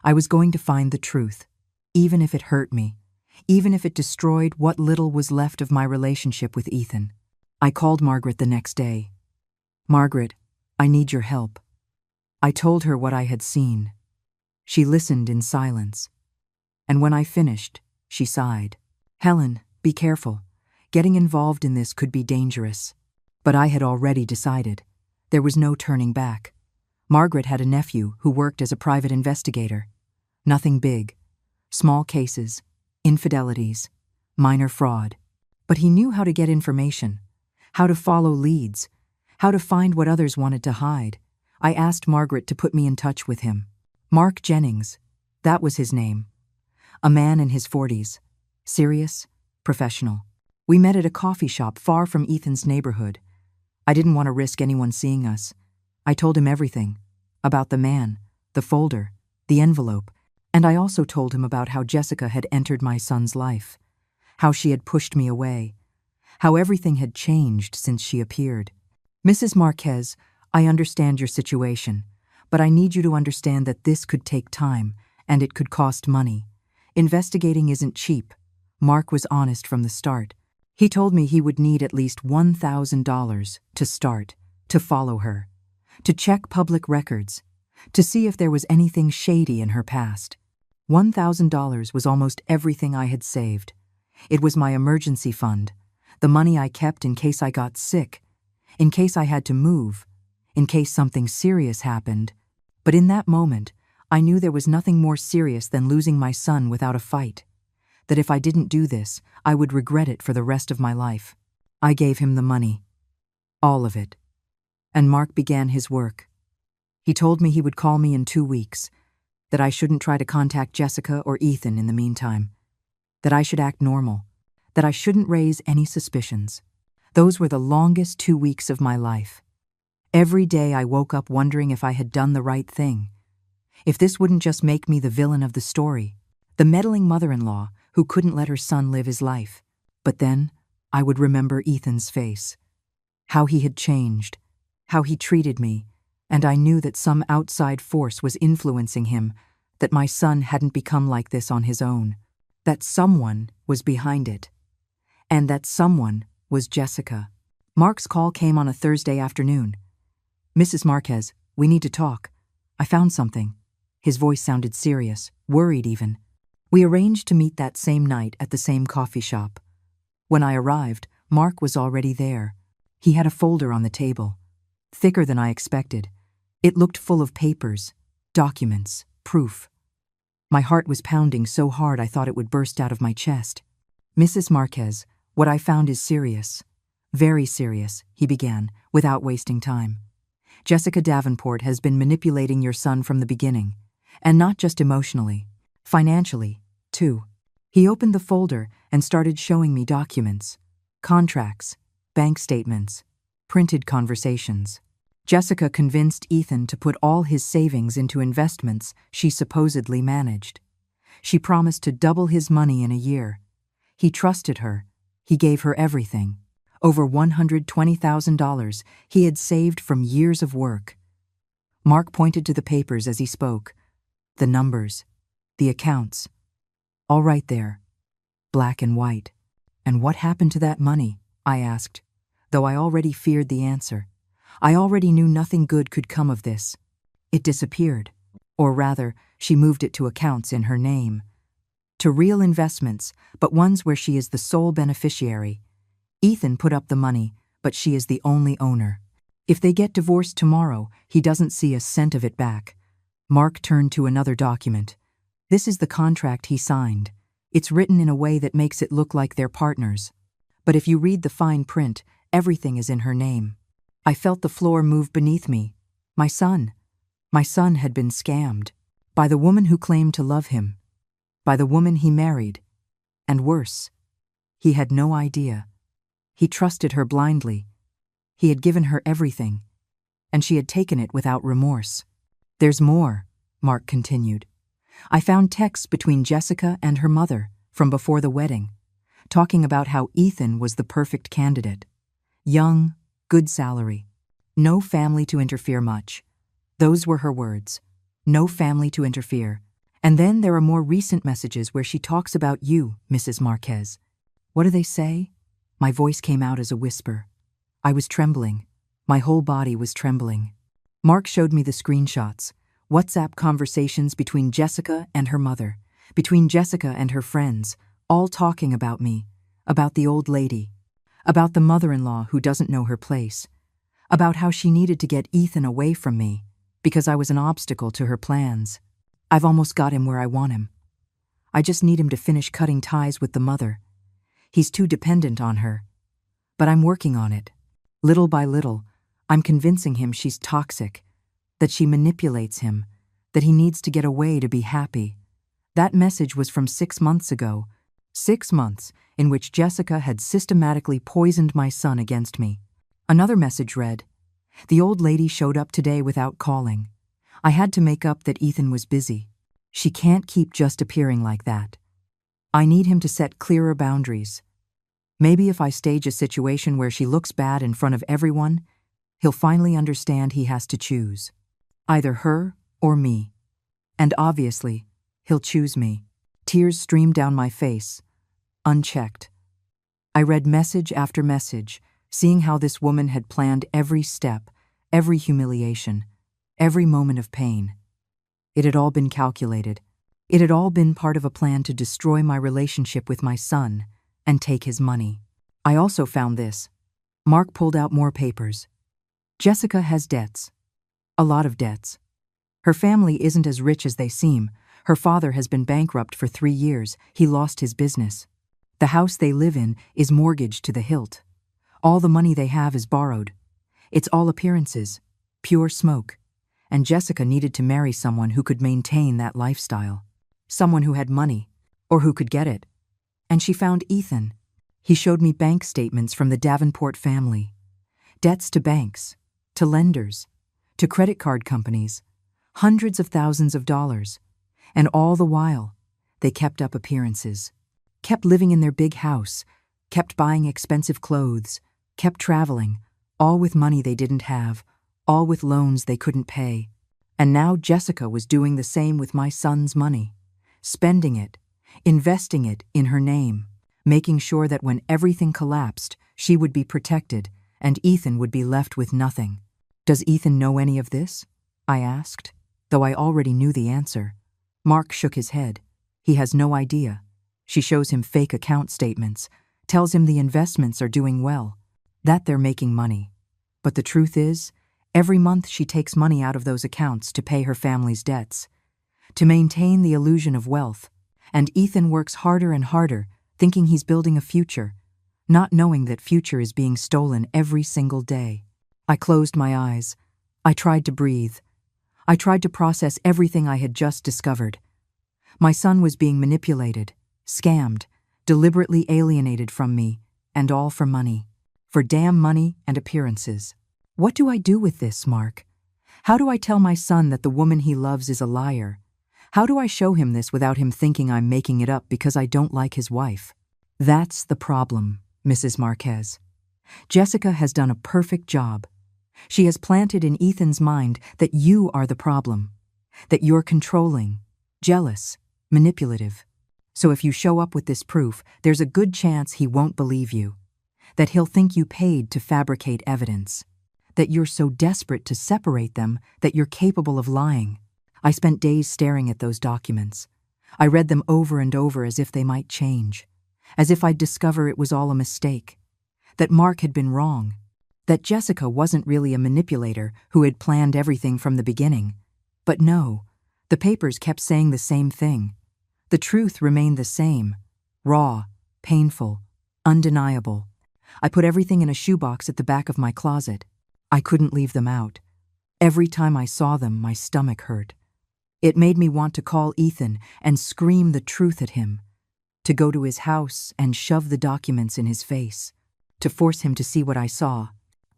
I was going to find the truth, even if it hurt me, even if it destroyed what little was left of my relationship with Ethan. I called Margaret the next day. Margaret, I need your help. I told her what I had seen. She listened in silence. And when I finished, she sighed. Helen, be careful. Getting involved in this could be dangerous. But I had already decided. There was no turning back. Margaret had a nephew who worked as a private investigator. Nothing big. Small cases, infidelities, minor fraud. But he knew how to get information, how to follow leads, how to find what others wanted to hide. I asked Margaret to put me in touch with him. Mark Jennings, that was his name. A man in his 40s, serious, professional. We met at a coffee shop far from Ethan's neighborhood. I didn't want to risk anyone seeing us. I told him everything, about the man, the folder, the envelope, and I also told him about how Jessica had entered my son's life, how she had pushed me away, how everything had changed since she appeared. Mrs. Marquez, I understand your situation, but I need you to understand that this could take time, and it could cost money. Investigating isn't cheap. Mark was honest from the start. He told me he would need at least $1,000 to start, to follow her, to check public records, to see if there was anything shady in her past. $1,000 was almost everything I had saved. It was my emergency fund, the money I kept in case I got sick, in case I had to move, in case something serious happened. But in that moment, I knew there was nothing more serious than losing my son without a fight. That if I didn't do this, I would regret it for the rest of my life. I gave him the money. All of it. And Mark began his work. He told me he would call me in 2 weeks, that I shouldn't try to contact Jessica or Ethan in the meantime. that I should act normal, that I shouldn't raise any suspicions. Those were the longest 2 weeks of my life. Every day I woke up wondering if I had done the right thing, if this wouldn't just make me the villain of the story, the meddling mother-in-law who couldn't let her son live his life. But then I would remember Ethan's face, how he had changed, how he treated me, and I knew that some outside force was influencing him, that my son hadn't become like this on his own, that someone was behind it. And that someone was Jessica. Mark's call came on a Thursday afternoon. "Mrs. Marquez, we need to talk. I found something." His voice sounded serious, worried even. We arranged to meet that same night at the same coffee shop. When I arrived, Mark was already there. He had a folder on the table, thicker than I expected. It looked full of papers, documents, proof. My heart was pounding so hard I thought it would burst out of my chest. "Mrs. Marquez, what I found is serious. Very serious," he began, without wasting time. "Jessica Davenport has been manipulating your son from the beginning, and not just emotionally, financially, too." He opened the folder and started showing me documents, contracts, bank statements, printed conversations. Jessica convinced Ethan to put all his savings into investments she supposedly managed. She promised to double his money in a year. He trusted her. He gave her everything. Over $120,000 he had saved from years of work. Mark pointed to the papers as he spoke. The numbers, the accounts, all right there, black and white. "And what happened to that money?" I asked, though I already feared the answer. I already knew nothing good could come of this. It disappeared. Or rather, she moved it to accounts in her name. To real investments, but ones where she is the sole beneficiary. Ethan put up the money, but she is the only owner. If they get divorced tomorrow, he doesn't see a cent of it back. Mark turned to another document. This is the contract he signed. It's written in a way that makes it look like they're partners. But if you read the fine print, everything is in her name. I felt the floor move beneath me. My son had been scammed. By the woman who claimed to love him. By the woman he married. And worse, he had no idea. He trusted her blindly. He had given her everything, and she had taken it without remorse. "There's more," Mark continued. "I found texts between Jessica and her mother from before the wedding, talking about how Ethan was the perfect candidate. Young, good salary, no family to interfere much. Those were her words. No family to interfere. And then there are more recent messages where she talks about you, Mrs. Marquez." "What do they say?" My voice came out as a whisper. I was trembling. My whole body was trembling. Mark showed me the screenshots, WhatsApp conversations between Jessica and her mother, between Jessica and her friends, all talking about me, about the old lady, about the mother-in-law who doesn't know her place, about how she needed to get Ethan away from me because I was an obstacle to her plans. I've almost got him where I want him. I just need him to finish cutting ties with the mother. He's too dependent on her. But I'm working on it. Little by little, I'm convincing him she's toxic, that she manipulates him, that he needs to get away to be happy. That message was from 6 months ago. 6 months in which Jessica had systematically poisoned my son against me. Another message read, "The old lady showed up today without calling. I had to make up that Ethan was busy. She can't keep just appearing like that. I need him to set clearer boundaries. Maybe if I stage a situation where she looks bad in front of everyone, he'll finally understand he has to choose. Either her or me. And obviously, he'll choose me." Tears streamed down my face, unchecked. I read message after message, seeing how this woman had planned every step, every humiliation, every moment of pain. It had all been calculated. It had all been part of a plan to destroy my relationship with my son and take his money. I also found this. Mark pulled out more papers. Jessica has debts. A lot of debts. Her family isn't as rich as they seem. Her father has been bankrupt for 3 years. He lost his business. The house they live in is mortgaged to the hilt. All the money they have is borrowed. It's all appearances, pure smoke. And Jessica needed to marry someone who could maintain that lifestyle. Someone who had money, or who could get it. And she found Ethan. He showed me bank statements from the Davenport family. Debts to banks, to lenders, to credit card companies, hundreds of thousands of dollars. And all the while, they kept up appearances, kept living in their big house, kept buying expensive clothes, kept traveling, all with money they didn't have, all with loans they couldn't pay. And now Jessica was doing the same with my son's money, spending it, investing it in her name, making sure that when everything collapsed, she would be protected and Ethan would be left with nothing. Does Ethan know any of this? I asked, though I already knew the answer. Mark shook his head. He has no idea. She shows him fake account statements, tells him the investments are doing well, that they're making money. But the truth is, every month she takes money out of those accounts to pay her family's debts, to maintain the illusion of wealth, and Ethan works harder and harder, thinking he's building a future, not knowing that future is being stolen every single day. I closed my eyes. I tried to breathe. I tried to process everything I had just discovered. My son was being manipulated, scammed, deliberately alienated from me, and all for money. For damn money and appearances. What do I do with this, Mark? How do I tell my son that the woman he loves is a liar? How do I show him this without him thinking I'm making it up because I don't like his wife? That's the problem, Mrs. Marquez. Jessica has done a perfect job. She has planted in Ethan's mind that you are the problem, that you're controlling, jealous, manipulative. So if you show up with this proof, there's a good chance he won't believe you, that he'll think you paid to fabricate evidence, that you're so desperate to separate them that you're capable of lying. I spent days staring at those documents. I read them over and over as if they might change, as if I'd discover it was all a mistake, that Mark had been wrong, that Jessica wasn't really a manipulator who had planned everything from the beginning. But no, the papers kept saying the same thing. The truth remained the same, raw, painful, undeniable. I put everything in a shoebox at the back of my closet. I couldn't leave them out. Every time I saw them, my stomach hurt. It made me want to call Ethan and scream the truth at him, to go to his house and shove the documents in his face, to force him to see what I saw.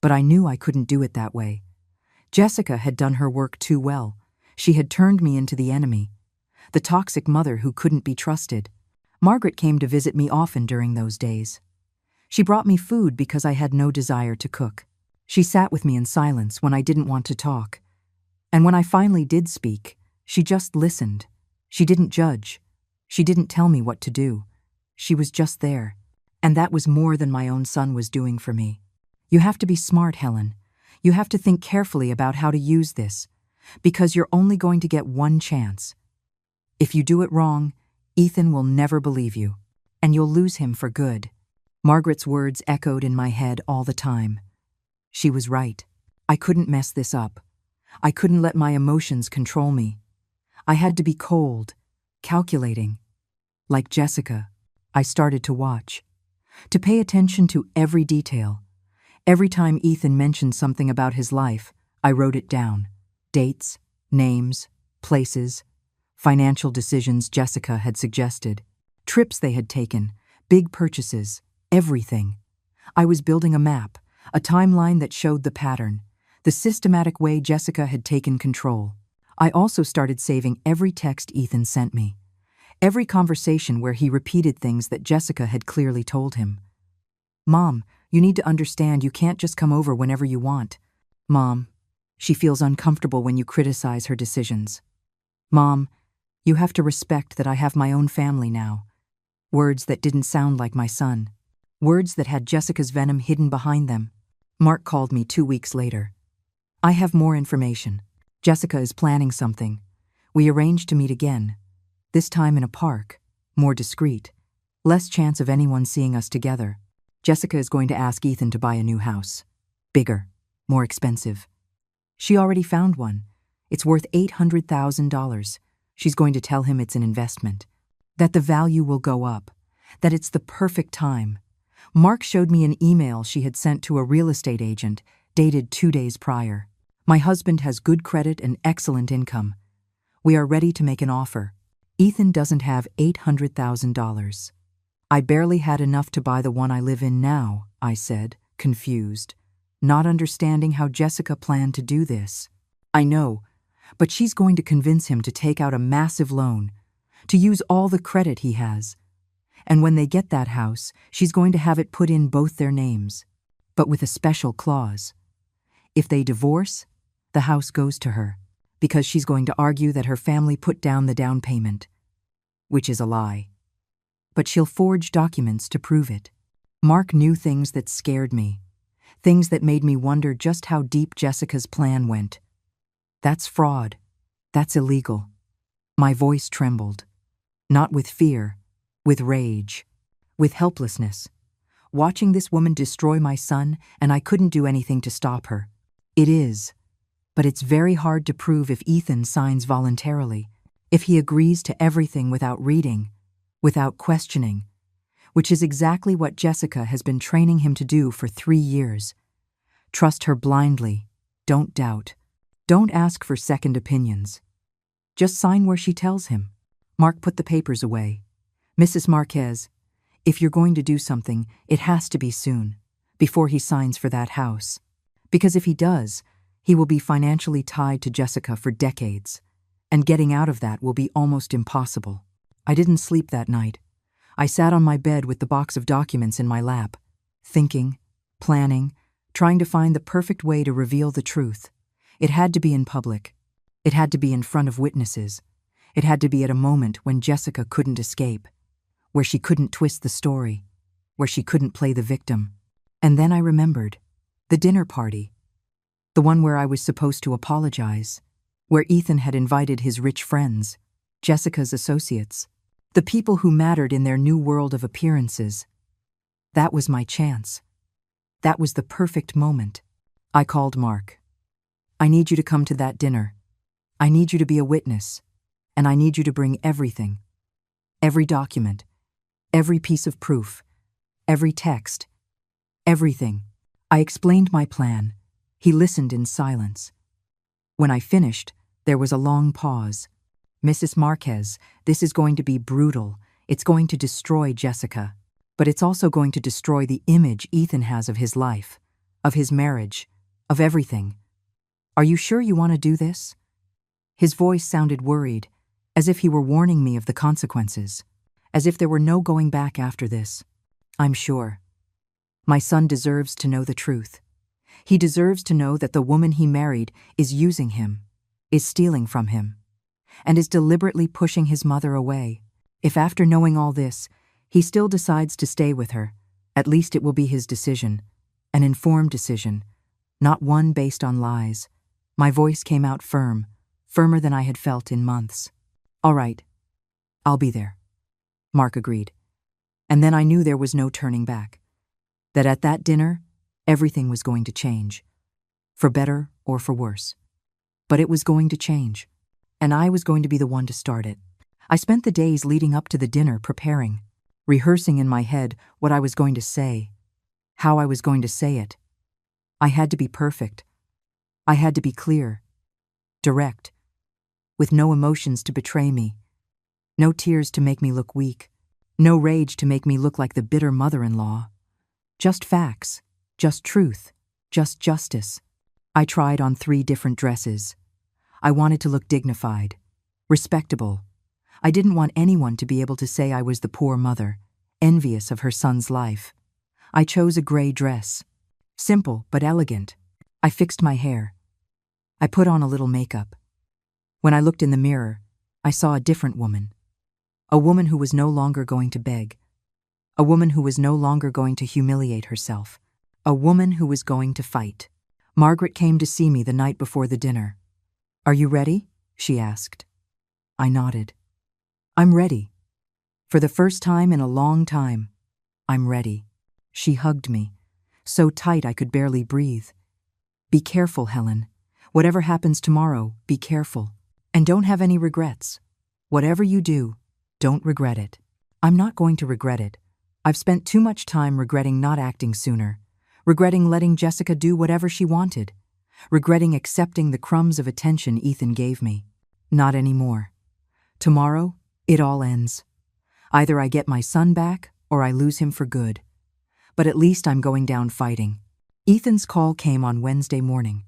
But I knew I couldn't do it that way. Jessica had done her work too well. She had turned me into the enemy, the toxic mother who couldn't be trusted. Margaret came to visit me often during those days. She brought me food because I had no desire to cook. She sat with me in silence when I didn't want to talk. And when I finally did speak, she just listened. She didn't judge. She didn't tell me what to do. She was just there. And that was more than my own son was doing for me. You have to be smart, Helen. You have to think carefully about how to use this, because you're only going to get one chance. If you do it wrong, Ethan will never believe you, and you'll lose him for good. Margaret's words echoed in my head all the time. She was right. I couldn't mess this up. I couldn't let my emotions control me. I had to be cold, calculating. Like Jessica, I started to watch, to pay attention to every detail. Every time Ethan mentioned something about his life, I wrote it down. Dates, names, places, financial decisions Jessica had suggested, trips they had taken, big purchases, everything. I was building a map, a timeline that showed the pattern, the systematic way Jessica had taken control. I also started saving every text Ethan sent me, every conversation where he repeated things that Jessica had clearly told him. Mom, you need to understand you can't just come over whenever you want. Mom, she feels uncomfortable when you criticize her decisions. Mom, you have to respect that I have my own family now. Words that didn't sound like my son. Words that had Jessica's venom hidden behind them. Mark called me 2 weeks later. I have more information. Jessica is planning something. We arranged to meet again, this time in a park, more discreet. Less chance of anyone seeing us together. Jessica is going to ask Ethan to buy a new house. Bigger, more expensive. She already found one. It's worth $800,000. She's going to tell him it's an investment, that the value will go up, that it's the perfect time. Mark showed me an email she had sent to a real estate agent, dated 2 days prior. My husband has good credit and excellent income. We are ready to make an offer. Ethan doesn't have $800,000. I barely had enough to buy the one I live in now, I said, confused, not understanding how Jessica planned to do this. I know, but she's going to convince him to take out a massive loan, to use all the credit he has. And when they get that house, she's going to have it put in both their names, but with a special clause. If they divorce, the house goes to her, because she's going to argue that her family put down the down payment, which is a lie. But she'll forge documents to prove it. Mark knew things that scared me, things that made me wonder just how deep Jessica's plan went. That's fraud. That's illegal. My voice trembled. Not with fear, with rage, with helplessness. Watching this woman destroy my son, and I couldn't do anything to stop her. It is, but it's very hard to prove if Ethan signs voluntarily, if he agrees to everything without reading, without questioning, which is exactly what Jessica has been training him to do for 3 years. Trust her blindly. Don't doubt. Don't ask for second opinions. Just sign where she tells him. Mark put the papers away. Mrs. Marquez, if you're going to do something, it has to be soon, before he signs for that house. Because if he does, he will be financially tied to Jessica for decades, and getting out of that will be almost impossible. I didn't sleep that night. I sat on my bed with the box of documents in my lap, thinking, planning, trying to find the perfect way to reveal the truth. It had to be in public. It had to be in front of witnesses. It had to be at a moment when Jessica couldn't escape, where she couldn't twist the story, where she couldn't play the victim. And then I remembered. The dinner party. The one where I was supposed to apologize, where Ethan had invited his rich friends, Jessica's associates, the people who mattered in their new world of appearances. That was my chance. That was the perfect moment. I called Mark. I need you to come to that dinner. I need you to be a witness, and I need you to bring everything. Every document, every piece of proof, every text, everything. I explained my plan. He listened in silence. When I finished, there was a long pause. Mrs. Marquez, this is going to be brutal. It's going to destroy Jessica. But it's also going to destroy the image Ethan has of his life, of his marriage, of everything. Are you sure you want to do this? His voice sounded worried, as if he were warning me of the consequences, as if there were no going back after this. I'm sure. My son deserves to know the truth. He deserves to know that the woman he married is using him, is stealing from him, and is deliberately pushing his mother away. If after knowing all this, he still decides to stay with her, at least it will be his decision, an informed decision, not one based on lies. My voice came out firm, firmer than I had felt in months. All right, I'll be there. Mark agreed. And then I knew there was no turning back. That at that dinner, everything was going to change. For better or for worse. But it was going to change. And I was going to be the one to start it. I spent the days leading up to the dinner preparing, rehearsing in my head what I was going to say, how I was going to say it. I had to be perfect. I had to be clear, direct, with no emotions to betray me, no tears to make me look weak, no rage to make me look like the bitter mother-in-law. Just facts, just truth, just justice. I tried on 3 different dresses. I wanted to look dignified, respectable. I didn't want anyone to be able to say I was the poor mother, envious of her son's life. I chose a gray dress, simple but elegant. I fixed my hair. I put on a little makeup. When I looked in the mirror, I saw a different woman. A woman who was no longer going to beg. A woman who was no longer going to humiliate herself. A woman who was going to fight. Margaret came to see me the night before the dinner. "Are you ready?" she asked. I nodded. "I'm ready. For the first time in a long time, I'm ready." She hugged me, so tight I could barely breathe. "Be careful, Helen. Whatever happens tomorrow, be careful. And don't have any regrets. Whatever you do, don't regret it." I'm not going to regret it. I've spent too much time regretting not acting sooner, regretting letting Jessica do whatever she wanted, regretting accepting the crumbs of attention Ethan gave me. Not anymore. Tomorrow, it all ends. Either I get my son back, or I lose him for good. But at least I'm going down fighting. Ethan's call came on Wednesday morning.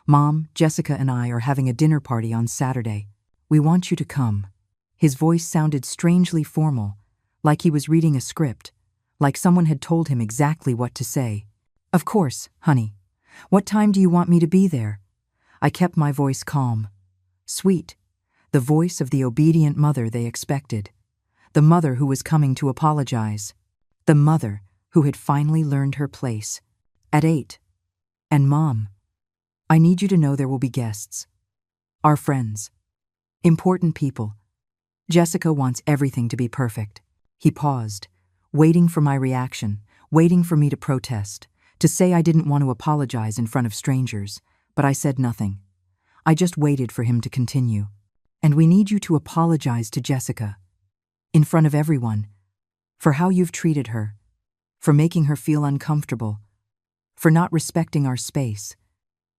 Mom, Jessica and I are having a dinner party on Saturday. We want you to come. His voice sounded strangely formal, like he was reading a script, like someone had told him exactly what to say. Of course, honey. What time do you want me to be there? I kept my voice calm. Sweet. The voice of the obedient mother they expected. The mother who was coming to apologize. The mother who had finally learned her place. At 8. And Mom, I need you to know there will be guests. Our friends. Important people. Jessica wants everything to be perfect. He paused, waiting for my reaction, waiting for me to protest, to say I didn't want to apologize in front of strangers, but I said nothing. I just waited for him to continue. And we need you to apologize to Jessica. In front of everyone. For how you've treated her. For making her feel uncomfortable. For not respecting our space.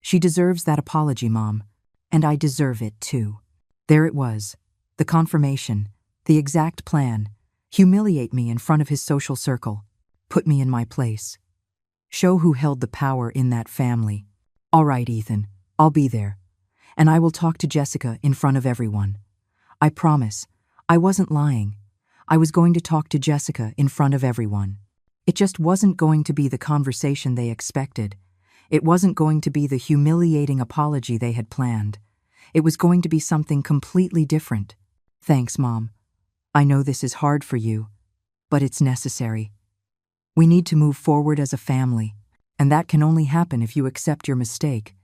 She deserves that apology, Mom. And I deserve it too. There it was. The confirmation. The exact plan. Humiliate me in front of his social circle. Put me in my place. Show who held the power in that family. All right, Ethan. I'll be there. And I will talk to Jessica in front of everyone. I promise. I wasn't lying. I was going to talk to Jessica in front of everyone. It just wasn't going to be the conversation they expected. It wasn't going to be the humiliating apology they had planned. It was going to be something completely different. Thanks, Mom. I know this is hard for you, but it's necessary. We need to move forward as a family, and that can only happen if you accept your mistake.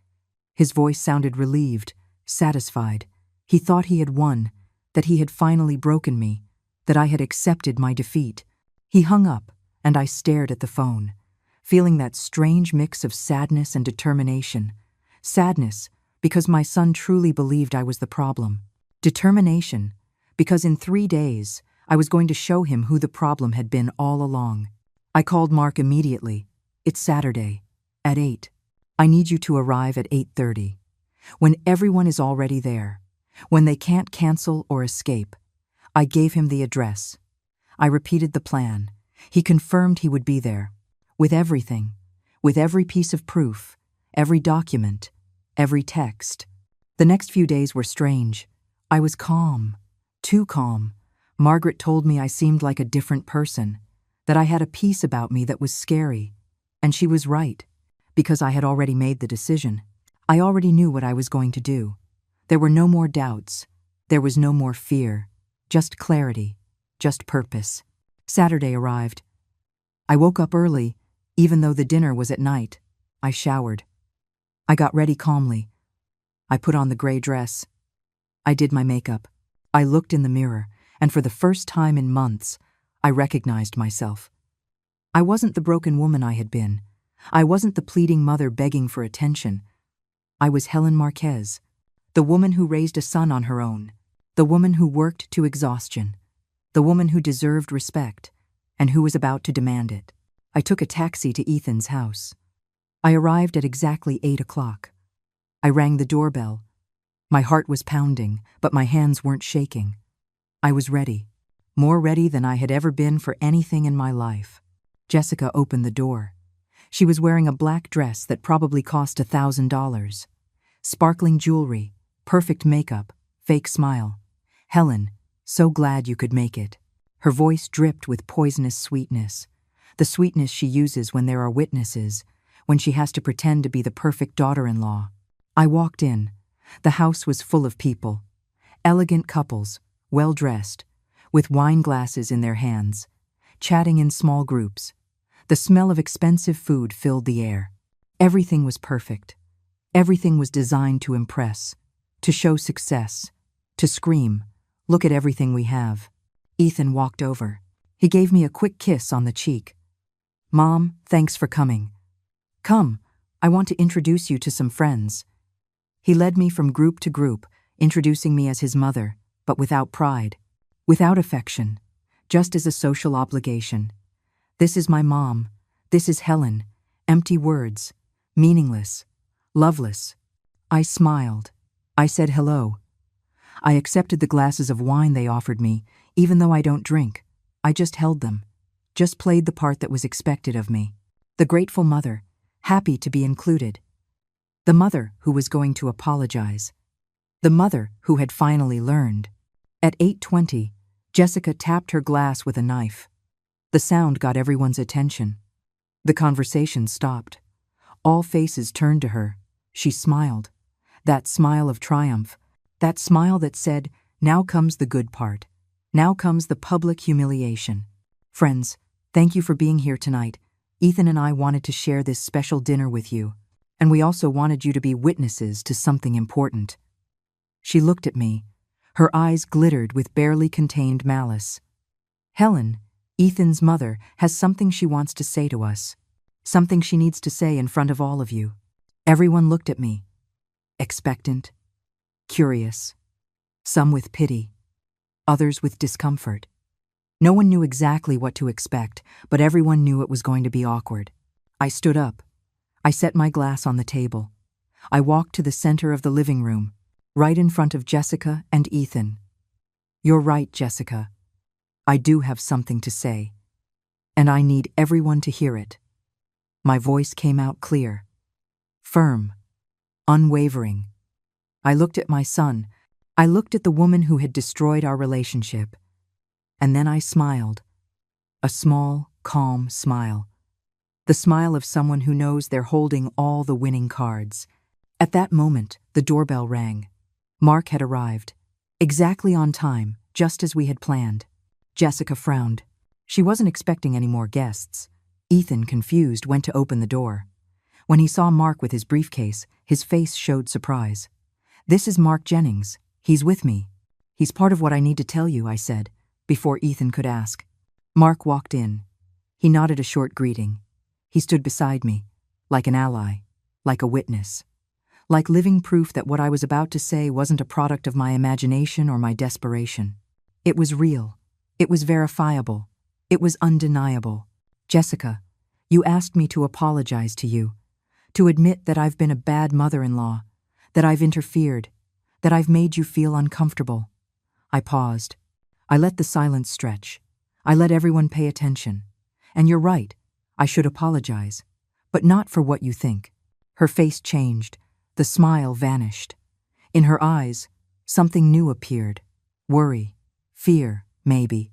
His voice sounded relieved, satisfied. He thought he had won, that he had finally broken me, that I had accepted my defeat. He hung up, and I stared at the phone, feeling that strange mix of sadness and determination. Sadness, because my son truly believed I was the problem. Determination, because in 3 days, I was going to show him who the problem had been all along. I called Mark immediately. It's Saturday, at 8. I need you to arrive at 8:30, when everyone is already there, when they can't cancel or escape. I gave him the address. I repeated the plan. He confirmed he would be there, with everything, with every piece of proof, every document, every text. The next few days were strange. I was calm, too calm. Margaret told me I seemed like a different person, that I had a peace about me that was scary, and she was right. Because I had already made the decision. I already knew what I was going to do. There were no more doubts. There was no more fear. Just clarity. Just purpose. Saturday arrived. I woke up early, even though the dinner was at night. I showered. I got ready calmly. I put on the gray dress. I did my makeup. I looked in the mirror, and for the first time in months, I recognized myself. I wasn't the broken woman I had been. I wasn't the pleading mother begging for attention. I was Helen Marquez, the woman who raised a son on her own, the woman who worked to exhaustion, the woman who deserved respect, and who was about to demand it. I took a taxi to Ethan's house. I arrived at exactly 8 o'clock. I rang the doorbell. My heart was pounding, but my hands weren't shaking. I was ready, more ready than I had ever been for anything in my life. Jessica opened the door. She was wearing a black dress that probably cost $1,000. Sparkling jewelry, perfect makeup, fake smile. Helen, so glad you could make it. Her voice dripped with poisonous sweetness. The sweetness she uses when there are witnesses, when she has to pretend to be the perfect daughter-in-law. I walked in. The house was full of people. Elegant couples, well-dressed, with wine glasses in their hands, chatting in small groups. The smell of expensive food filled the air. Everything was perfect. Everything was designed to impress, to show success, to scream, "Look at everything we have." Ethan walked over. He gave me a quick kiss on the cheek. "Mom, thanks for coming. Come, I want to introduce you to some friends." He led me from group to group, introducing me as his mother, but without pride, without affection, just as a social obligation. "This is my mom. This is Helen." Empty words, meaningless, loveless. I smiled. I said hello. I accepted the glasses of wine they offered me, even though I don't drink. I just held them. just played the part that was expected of me. The grateful mother, happy to be included. The mother who was going to apologize. The mother who had finally learned. At 8:20, Jessica tapped her glass with a knife. The sound got everyone's attention. The conversation stopped. All faces turned to her. She smiled. That smile of triumph. That smile that said, "Now comes the good part. Now comes the public humiliation." Friends, thank you for being here tonight. Ethan and I wanted to share this special dinner with you, and we also wanted you to be witnesses to something important. She looked at me. Her eyes glittered with barely contained malice. Helen, Ethan's mother, has something she wants to say to us. Something she needs to say in front of all of you. Everyone looked at me. Expectant. Curious. Some with pity. Others with discomfort. No one knew exactly what to expect, but everyone knew it was going to be awkward. I stood up. I set my glass on the table. I walked to the center of the living room, right in front of Jessica and Ethan. "You're right, Jessica. I do have something to say, and I need everyone to hear it." My voice came out clear, firm, unwavering. I looked at my son. I looked at the woman who had destroyed our relationship. And then I smiled. A small, calm smile. The smile of someone who knows they're holding all the winning cards. At that moment, the doorbell rang. Mark had arrived. Exactly on time, just as we had planned. Jessica frowned. She wasn't expecting any more guests. Ethan, confused, went to open the door. When he saw Mark with his briefcase, his face showed surprise. "This is Mark Jennings. He's with me. He's part of what I need to tell you," I said, before Ethan could ask. Mark walked in. He nodded a short greeting. He stood beside me, like an ally, like a witness, like living proof that what I was about to say wasn't a product of my imagination or my desperation. It was real. It was verifiable. It was undeniable. "Jessica, you asked me to apologize to you, to admit that I've been a bad mother-in-law, that I've interfered, that I've made you feel uncomfortable." I paused. I let the silence stretch. I let everyone pay attention. "And you're right, I should apologize. But not for what you think." Her face changed. The smile vanished. In her eyes, something new appeared. Worry, fear, maybe.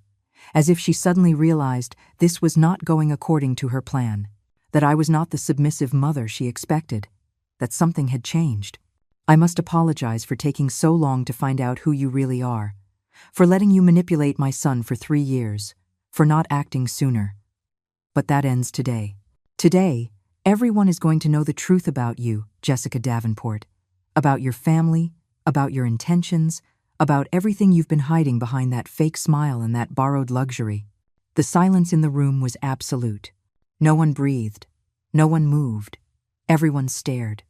As if she suddenly realized this was not going according to her plan, that I was not the submissive mother she expected, that something had changed. "I must apologize for taking so long to find out who you really are, for letting you manipulate my son for 3 years, for not acting sooner. But that ends today. Today, everyone is going to know the truth about you, Jessica Davenport, about your family, about your intentions, about everything you've been hiding behind that fake smile and that borrowed luxury." The silence in the room was absolute. No one breathed. No one moved. Everyone stared.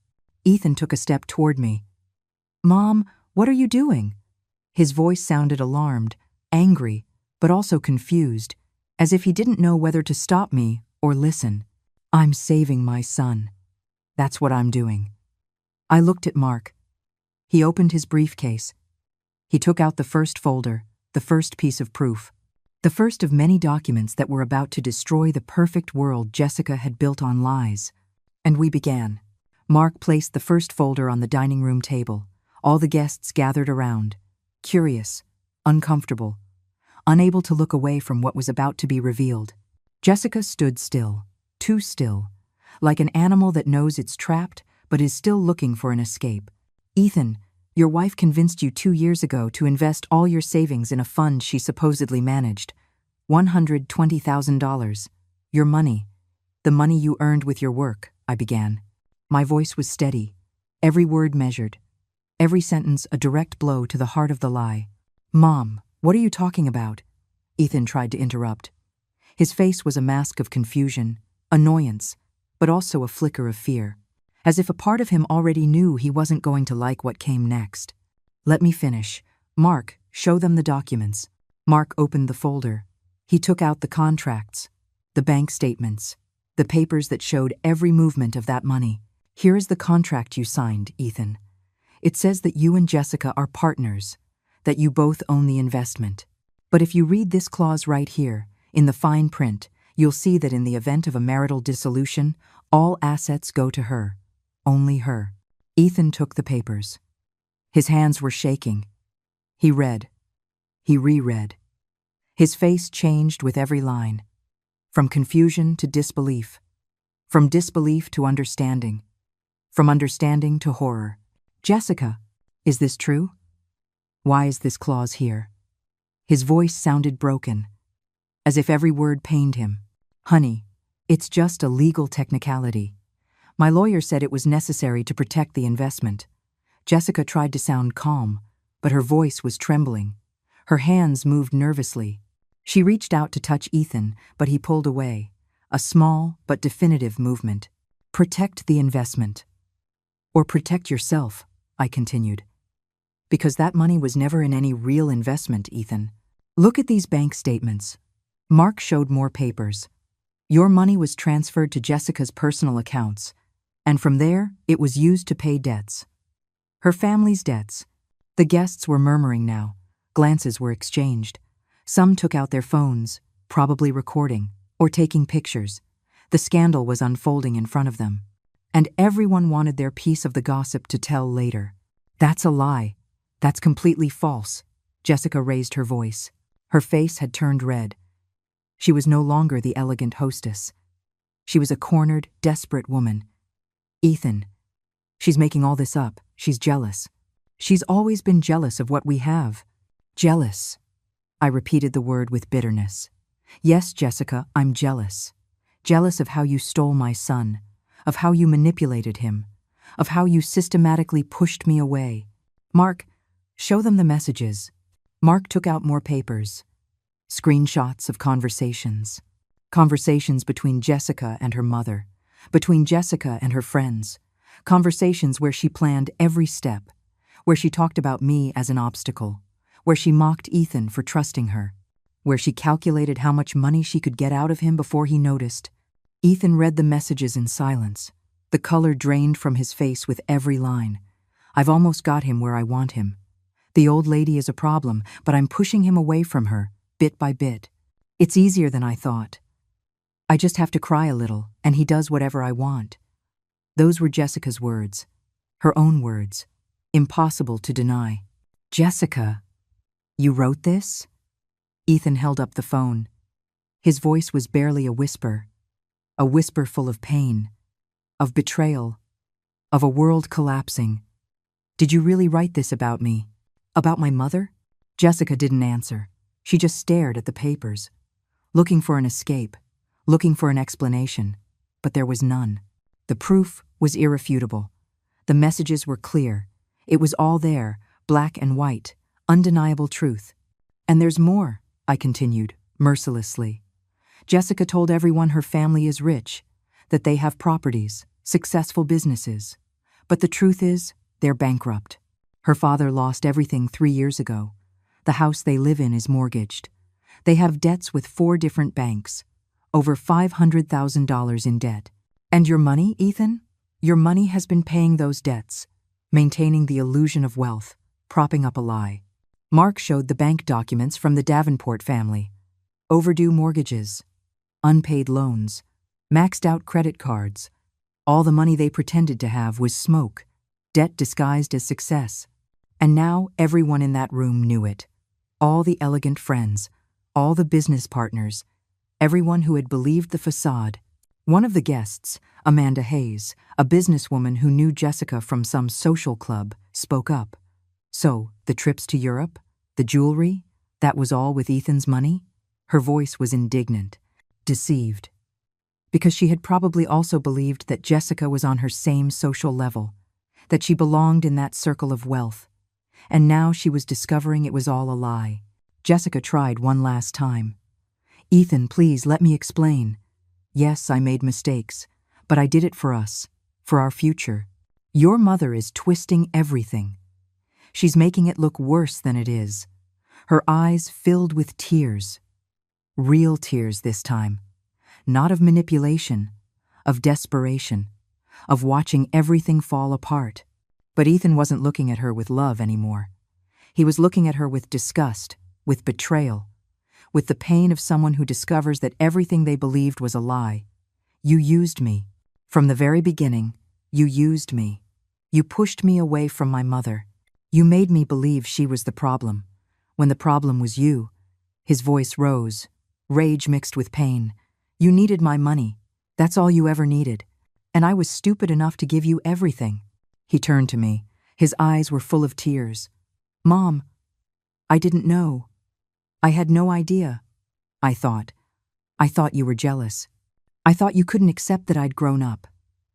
Ethan took a step toward me. "Mom, what are you doing?" His voice sounded alarmed, angry, but also confused, as if he didn't know whether to stop me or listen. "I'm saving my son. That's what I'm doing." I looked at Mark. He opened his briefcase. He took out the first folder, the first piece of proof, the first of many documents that were about to destroy the perfect world Jessica had built on lies. And we began. Mark placed the first folder on the dining room table. All the guests gathered around, curious, uncomfortable, unable to look away from what was about to be revealed. Jessica stood still, too still, like an animal that knows it's trapped but is still looking for an escape. "Ethan, your wife convinced you 2 years ago to invest all your savings in a fund she supposedly managed. $120,000. Your money. The money you earned with your work," I began. My voice was steady, every word measured, every sentence a direct blow to the heart of the lie. "Mom, what are you talking about?" Ethan tried to interrupt. His face was a mask of confusion, annoyance, but also a flicker of fear, as if a part of him already knew he wasn't going to like what came next. "Let me finish. Mark, show them the documents." Mark opened the folder. He took out the contracts, the bank statements, the papers that showed every movement of that money. "Here is the contract you signed, Ethan. It says that you and Jessica are partners, that you both own the investment. But if you read this clause right here, in the fine print, You'll see that in the event of a marital dissolution, all assets go to her. Only her. Ethan took the papers. His hands were shaking. He read. He reread. His face changed with every line. From confusion to disbelief. From disbelief to understanding. From understanding to horror. Jessica, is this true? Why is this clause here? His voice sounded broken, as if every word pained him. Honey, it's just a legal technicality. My lawyer said it was necessary to protect the investment. Jessica tried to sound calm, but her voice was trembling. Her hands moved nervously. She reached out to touch Ethan, but he pulled away. A small but definitive movement. Protect the investment. Or protect yourself, I continued. Because that money was never in any real investment, Ethan. Look at these bank statements. Mark showed more papers. Your money was transferred to Jessica's personal accounts, and from there, it was used to pay debts. Her family's debts. The guests were murmuring now. Glances were exchanged. Some took out their phones, probably recording, or taking pictures. The scandal was unfolding in front of them. And everyone wanted their piece of the gossip to tell later. That's a lie. That's completely false. Jessica raised her voice. Her face had turned red. She was no longer the elegant hostess. She was a cornered, desperate woman. Ethan, she's making all this up. She's jealous. She's always been jealous of what we have. Jealous. I repeated the word with bitterness. Yes, Jessica, I'm jealous. Jealous of how you stole my son, of how you manipulated him, of how you systematically pushed me away. Mark, show them the messages. Mark took out more papers. Screenshots of conversations. Conversations between Jessica and her mother, between Jessica and her friends. Conversations where she planned every step, where she talked about me as an obstacle, where she mocked Ethan for trusting her, where she calculated how much money she could get out of him before he noticed. Ethan read the messages in silence. The color drained from his face with every line. I've almost got him where I want him. The old lady is a problem, but I'm pushing him away from her, bit by bit. It's easier than I thought. I just have to cry a little, and he does whatever I want. Those were Jessica's words. Her own words. Impossible to deny. Jessica, you wrote this? Ethan held up the phone. His voice was barely a whisper full of pain, of betrayal, of a world collapsing. Did you really write this about me? About my mother? Jessica didn't answer. She just stared at the papers, looking for an escape, looking for an explanation, but there was none. The proof was irrefutable. The messages were clear. It was all there, black and white, undeniable truth. And there's more, I continued, mercilessly. Jessica told everyone her family is rich, that they have properties, successful businesses. But the truth is, they're bankrupt. Her father lost everything 3 years ago. The house they live in is mortgaged. They have debts with 4 different banks, over $500,000 in debt. And your money, Ethan? Your money has been paying those debts, maintaining the illusion of wealth, propping up a lie. Mark showed the bank documents from the Davenport family. Overdue mortgages, unpaid loans, maxed out credit cards. All the money they pretended to have was smoke, debt disguised as success. And now everyone in that room knew it. All the elegant friends, all the business partners, everyone who had believed the facade. One of the guests, Amanda Hayes, a businesswoman who knew Jessica from some social club, spoke up. So, the trips to Europe, the jewelry, that was all with Ethan's money? Her voice was indignant, deceived. Because she had probably also believed that Jessica was on her same social level, that she belonged in that circle of wealth. And now she was discovering it was all a lie. Jessica tried one last time. Ethan, please let me explain. Yes, I made mistakes, but I did it for us, for our future. Your mother is twisting everything. She's making it look worse than it is. Her eyes filled with tears. Real tears this time. Not of manipulation, of desperation, of watching everything fall apart. But Ethan wasn't looking at her with love anymore. He was looking at her with disgust, with betrayal, with the pain of someone who discovers that everything they believed was a lie. You used me. From the very beginning, you used me. You pushed me away from my mother. You made me believe she was the problem, when the problem was you. His voice rose, rage mixed with pain. You needed my money. That's all you ever needed. And I was stupid enough to give you everything. He turned to me. His eyes were full of tears. Mom, I didn't know. I had no idea. I thought you were jealous. I thought you couldn't accept that I'd grown up.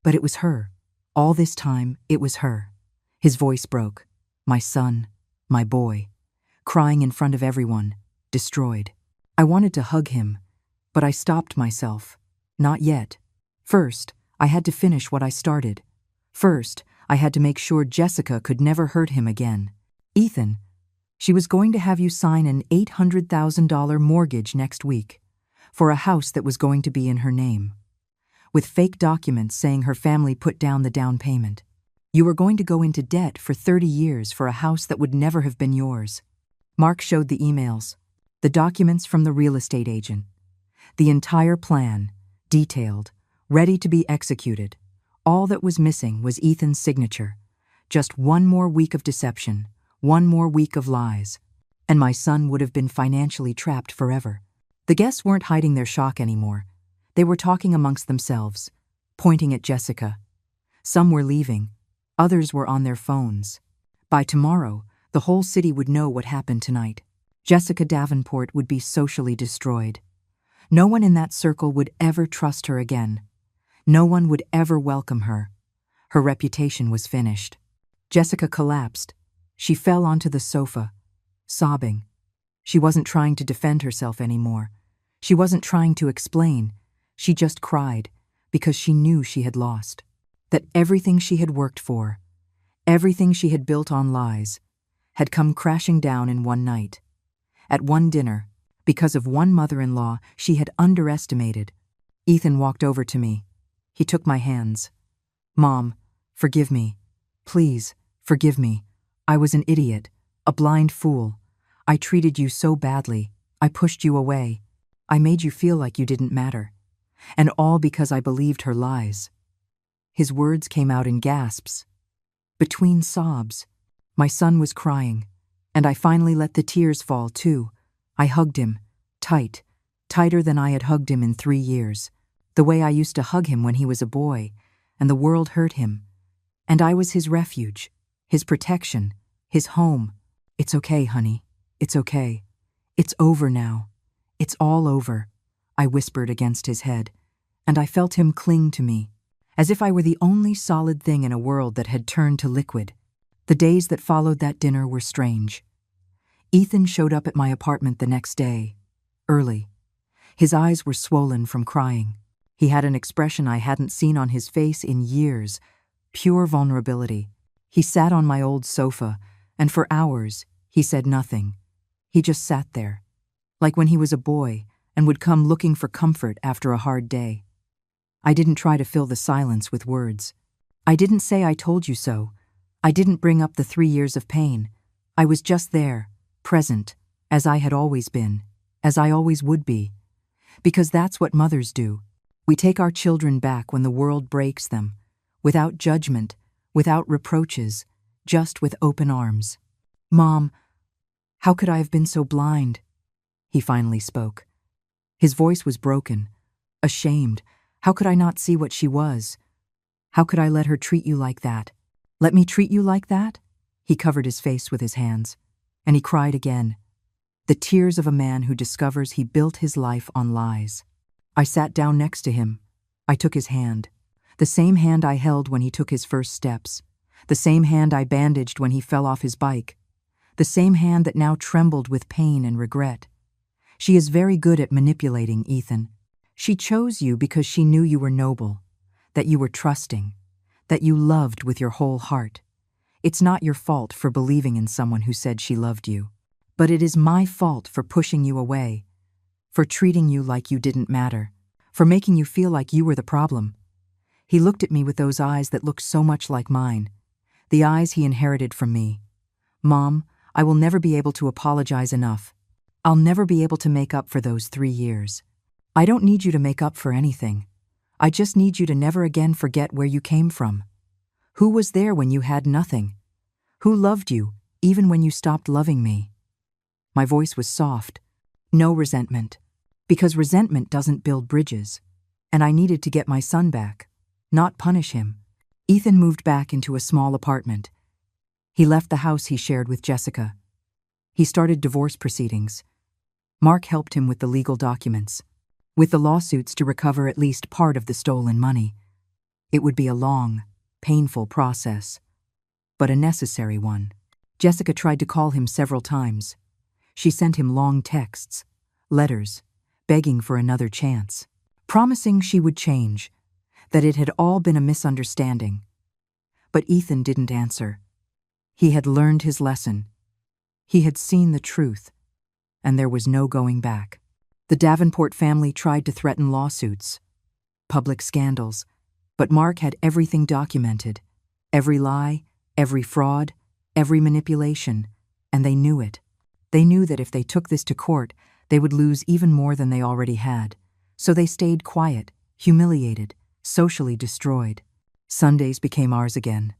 But it was her. All this time, it was her. His voice broke. My son, my boy, crying in front of everyone, destroyed. I wanted to hug him, but I stopped myself. Not yet. First, I had to finish what I started. First, I had to make sure Jessica could never hurt him again. Ethan, she was going to have you sign an $800,000 mortgage next week for a house that was going to be in her name, with fake documents saying her family put down the down payment. You were going to go into debt for 30 years for a house that would never have been yours. Mark showed the emails, the documents from the real estate agent, the entire plan, detailed, ready to be executed. All that was missing was Ethan's signature. Just one more week of deception, one more week of lies, and my son would have been financially trapped forever. The guests weren't hiding their shock anymore. They were talking amongst themselves, pointing at Jessica. Some were leaving. Others were on their phones. By tomorrow, the whole city would know what happened tonight. Jessica Davenport would be socially destroyed. No one in that circle would ever trust her again. No one would ever welcome her. Her reputation was finished. Jessica collapsed. She fell onto the sofa, sobbing. She wasn't trying to defend herself anymore. She wasn't trying to explain. She just cried because she knew she had lost. That everything she had worked for, everything she had built on lies, had come crashing down in one night. At one dinner, because of one mother-in-law she had underestimated. Ethan walked over to me. He took my hands. Mom, forgive me. Please, forgive me. I was an idiot, a blind fool. I treated you so badly. I pushed you away. I made you feel like you didn't matter. And all because I believed her lies. His words came out in gasps. Between sobs. My son was crying, and I finally let the tears fall too. I hugged him, tight, tighter than I had hugged him in 3 years, the way I used to hug him when he was a boy, and the world hurt him. And I was his refuge, his protection, his home. It's okay, honey. It's okay. It's over now. It's all over, I whispered against his head, and I felt him cling to me, as if I were the only solid thing in a world that had turned to liquid. The days that followed that dinner were strange. Ethan showed up at my apartment the next day, early. His eyes were swollen from crying. He had an expression I hadn't seen on his face in years, pure vulnerability. He sat on my old sofa, and for hours, he said nothing. He just sat there, like when he was a boy and would come looking for comfort after a hard day. I didn't try to fill the silence with words. I didn't say I told you so. I didn't bring up the 3 years of pain. I was just there, present, as I had always been, as I always would be. Because that's what mothers do. We take our children back when the world breaks them, without judgment, without reproaches, just with open arms. Mom, how could I have been so blind? He finally spoke. His voice was broken, ashamed. How could I not see what she was? How could I let her treat you like that? Let me treat you like that? He covered his face with his hands, and he cried again. The tears of a man who discovers he built his life on lies. I sat down next to him. I took his hand, the same hand I held when he took his first steps, the same hand I bandaged when he fell off his bike, the same hand that now trembled with pain and regret. She is very good at manipulating, Ethan. She chose you because she knew you were noble, that you were trusting, that you loved with your whole heart. It's not your fault for believing in someone who said she loved you, but it is my fault for pushing you away, for treating you like you didn't matter, for making you feel like you were the problem. He looked at me with those eyes that looked so much like mine, the eyes he inherited from me. Mom, I will never be able to apologize enough. I'll never be able to make up for those 3 years. I don't need you to make up for anything. I just need you to never again forget where you came from. Who was there when you had nothing? Who loved you, even when you stopped loving me?" My voice was soft. No resentment. Because resentment doesn't build bridges. And I needed to get my son back, not punish him. Ethan moved back into a small apartment. He left the house he shared with Jessica. He started divorce proceedings. Mark helped him with the legal documents, with the lawsuits to recover at least part of the stolen money. It would be a long, painful process, but a necessary one. Jessica tried to call him several times. She sent him long texts, letters, begging for another chance, promising she would change, that it had all been a misunderstanding. But Ethan didn't answer. He had learned his lesson. He had seen the truth, and there was no going back. The Davenport family tried to threaten lawsuits, public scandals, but Mark had everything documented, every lie, every fraud, every manipulation, and they knew it. They knew that if they took this to court, they would lose even more than they already had. So they stayed quiet, humiliated, socially destroyed. Sundays became ours again.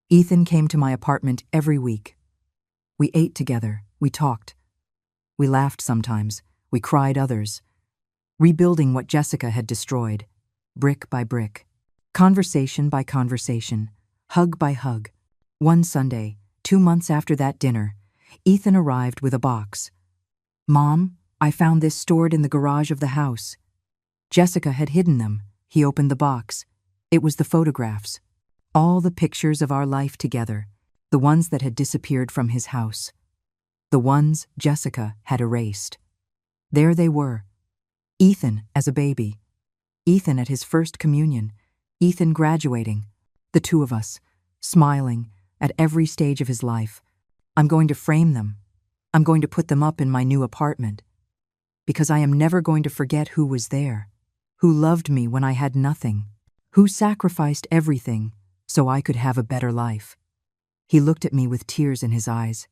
Ethan came to my apartment every week. We ate together, we talked. We laughed sometimes, we cried others, rebuilding what Jessica had destroyed, brick by brick, conversation by conversation, hug by hug. One Sunday, 2 months after that dinner, Ethan arrived with a box. "Mom, I found this stored in the garage of the house." Jessica had hidden them. He opened the box. It was the photographs. All the pictures of our life together, the ones that had disappeared from his house. The ones Jessica had erased. There they were. Ethan as a baby. Ethan at his first communion. Ethan graduating. The two of us, smiling at every stage of his life. I'm going to frame them. I'm going to put them up in my new apartment. Because I am never going to forget who was there, who loved me when I had nothing, who sacrificed everything so I could have a better life. He looked at me with tears in his eyes.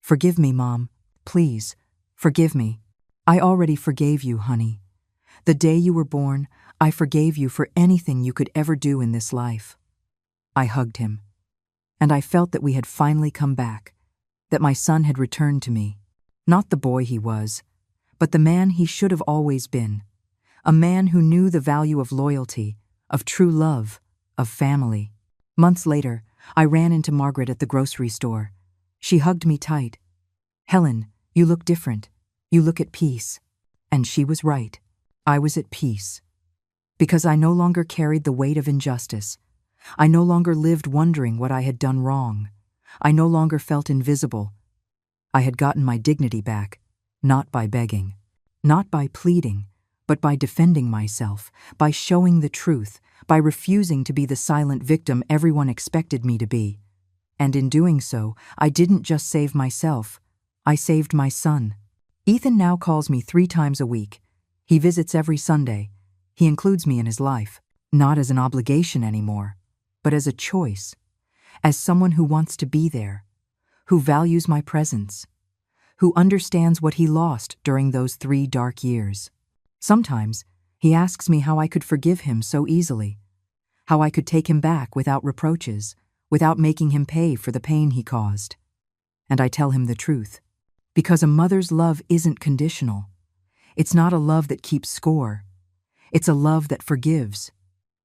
"Forgive me, Mom. Please, forgive me. I already forgave you, honey. The day you were born, I forgave you for anything you could ever do in this life." I hugged him, and I felt that we had finally come back, that my son had returned to me. Not the boy he was, but the man he should have always been. A man who knew the value of loyalty, of true love, of family. Months later, I ran into Margaret at the grocery store. She hugged me tight. "Helen, you look different. You look at peace." And she was right. I was at peace. Because I no longer carried the weight of injustice. I no longer lived wondering what I had done wrong. I no longer felt invisible. I had gotten my dignity back, not by begging, not by pleading, but by defending myself, by showing the truth, by refusing to be the silent victim everyone expected me to be. And in doing so, I didn't just save myself, I saved my son. Ethan now calls me 3 times a week. He visits every Sunday. He includes me in his life, not as an obligation anymore, but as a choice, as someone who wants to be there, who values my presence, who understands what he lost during those 3 dark years. Sometimes he asks me how I could forgive him so easily, how I could take him back without reproaches, without making him pay for the pain he caused. And I tell him the truth, because a mother's love isn't conditional. It's not a love that keeps score. It's a love that forgives,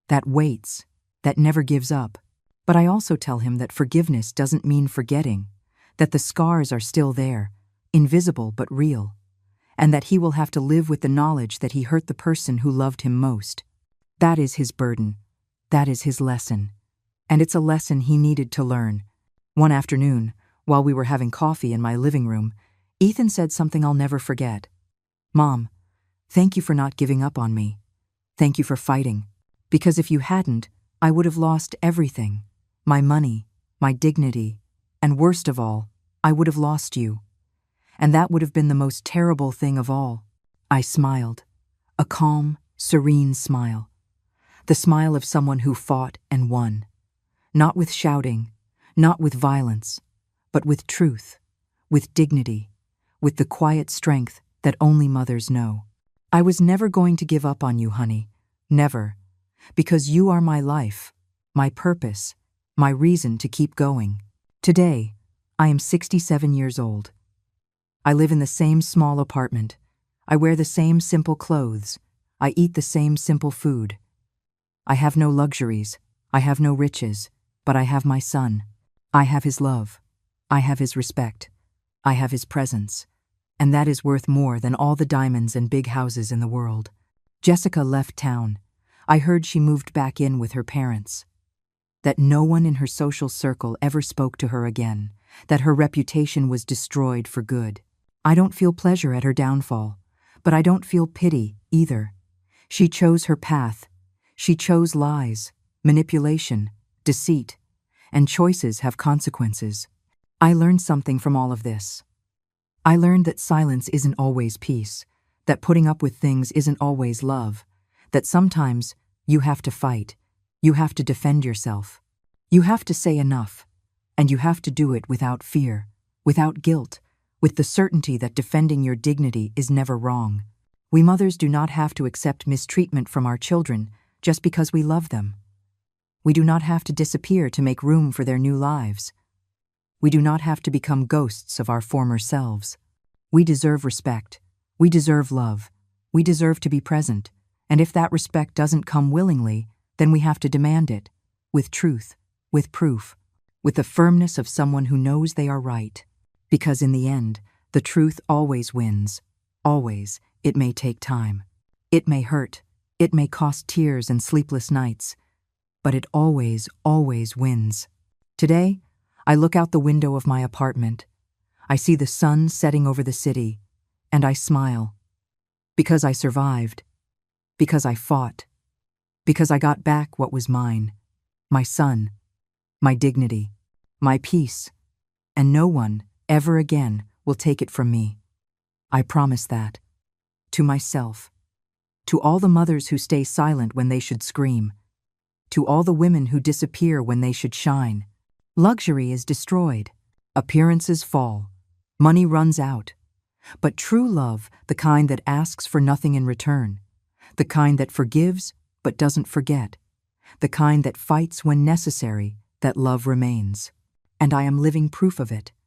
that waits, that never gives up. But I also tell him that forgiveness doesn't mean forgetting, that the scars are still there, invisible but real, and that he will have to live with the knowledge that he hurt the person who loved him most. That is his burden. That is his lesson. And it's a lesson he needed to learn. One afternoon, while we were having coffee in my living room, Ethan said something I'll never forget. "Mom, thank you for not giving up on me. Thank you for fighting. Because if you hadn't, I would have lost everything. My money, my dignity, and worst of all, I would have lost you. And that would have been the most terrible thing of all." I smiled, a calm, serene smile. The smile of someone who fought and won. Not with shouting, not with violence, but with truth, with dignity, with the quiet strength that only mothers know. I was never going to give up on you, honey. Never. Because you are my life, my purpose, my reason to keep going. Today, I am 67 years old. I live in the same small apartment. I wear the same simple clothes. I eat the same simple food. I have no luxuries. I have no riches. But I have my son. I have his love. I have his respect. I have his presence. And that is worth more than all the diamonds and big houses in the world. Jessica left town. I heard she moved back in with her parents. That no one in her social circle ever spoke to her again. That her reputation was destroyed for good. I don't feel pleasure at her downfall, but I don't feel pity either. She chose her path. She chose lies, manipulation, deceit, and choices have consequences. I learned something from all of this. I learned that silence isn't always peace, that putting up with things isn't always love, that sometimes you have to fight, you have to defend yourself, you have to say enough, and you have to do it without fear, without guilt, with the certainty that defending your dignity is never wrong. We mothers do not have to accept mistreatment from our children just because we love them. We do not have to disappear to make room for their new lives. We do not have to become ghosts of our former selves. We deserve respect. We deserve love. We deserve to be present. And if that respect doesn't come willingly, then we have to demand it, with truth, with proof, with the firmness of someone who knows they are right. Because in the end, the truth always wins. Always. It may take time. It may hurt. It may cost tears and sleepless nights. But it always, always wins. Today, I look out the window of my apartment. I see the sun setting over the city, and I smile. Because I survived. Because I fought. Because I got back what was mine. My son. My dignity. My peace. And no one, ever again, will take it from me. I promise that. To myself. To all the mothers who stay silent when they should scream. To all the women who disappear when they should shine. Luxury is destroyed. Appearances fall. Money runs out. But true love, the kind that asks for nothing in return, the kind that forgives but doesn't forget, the kind that fights when necessary, that love remains. And I am living proof of it.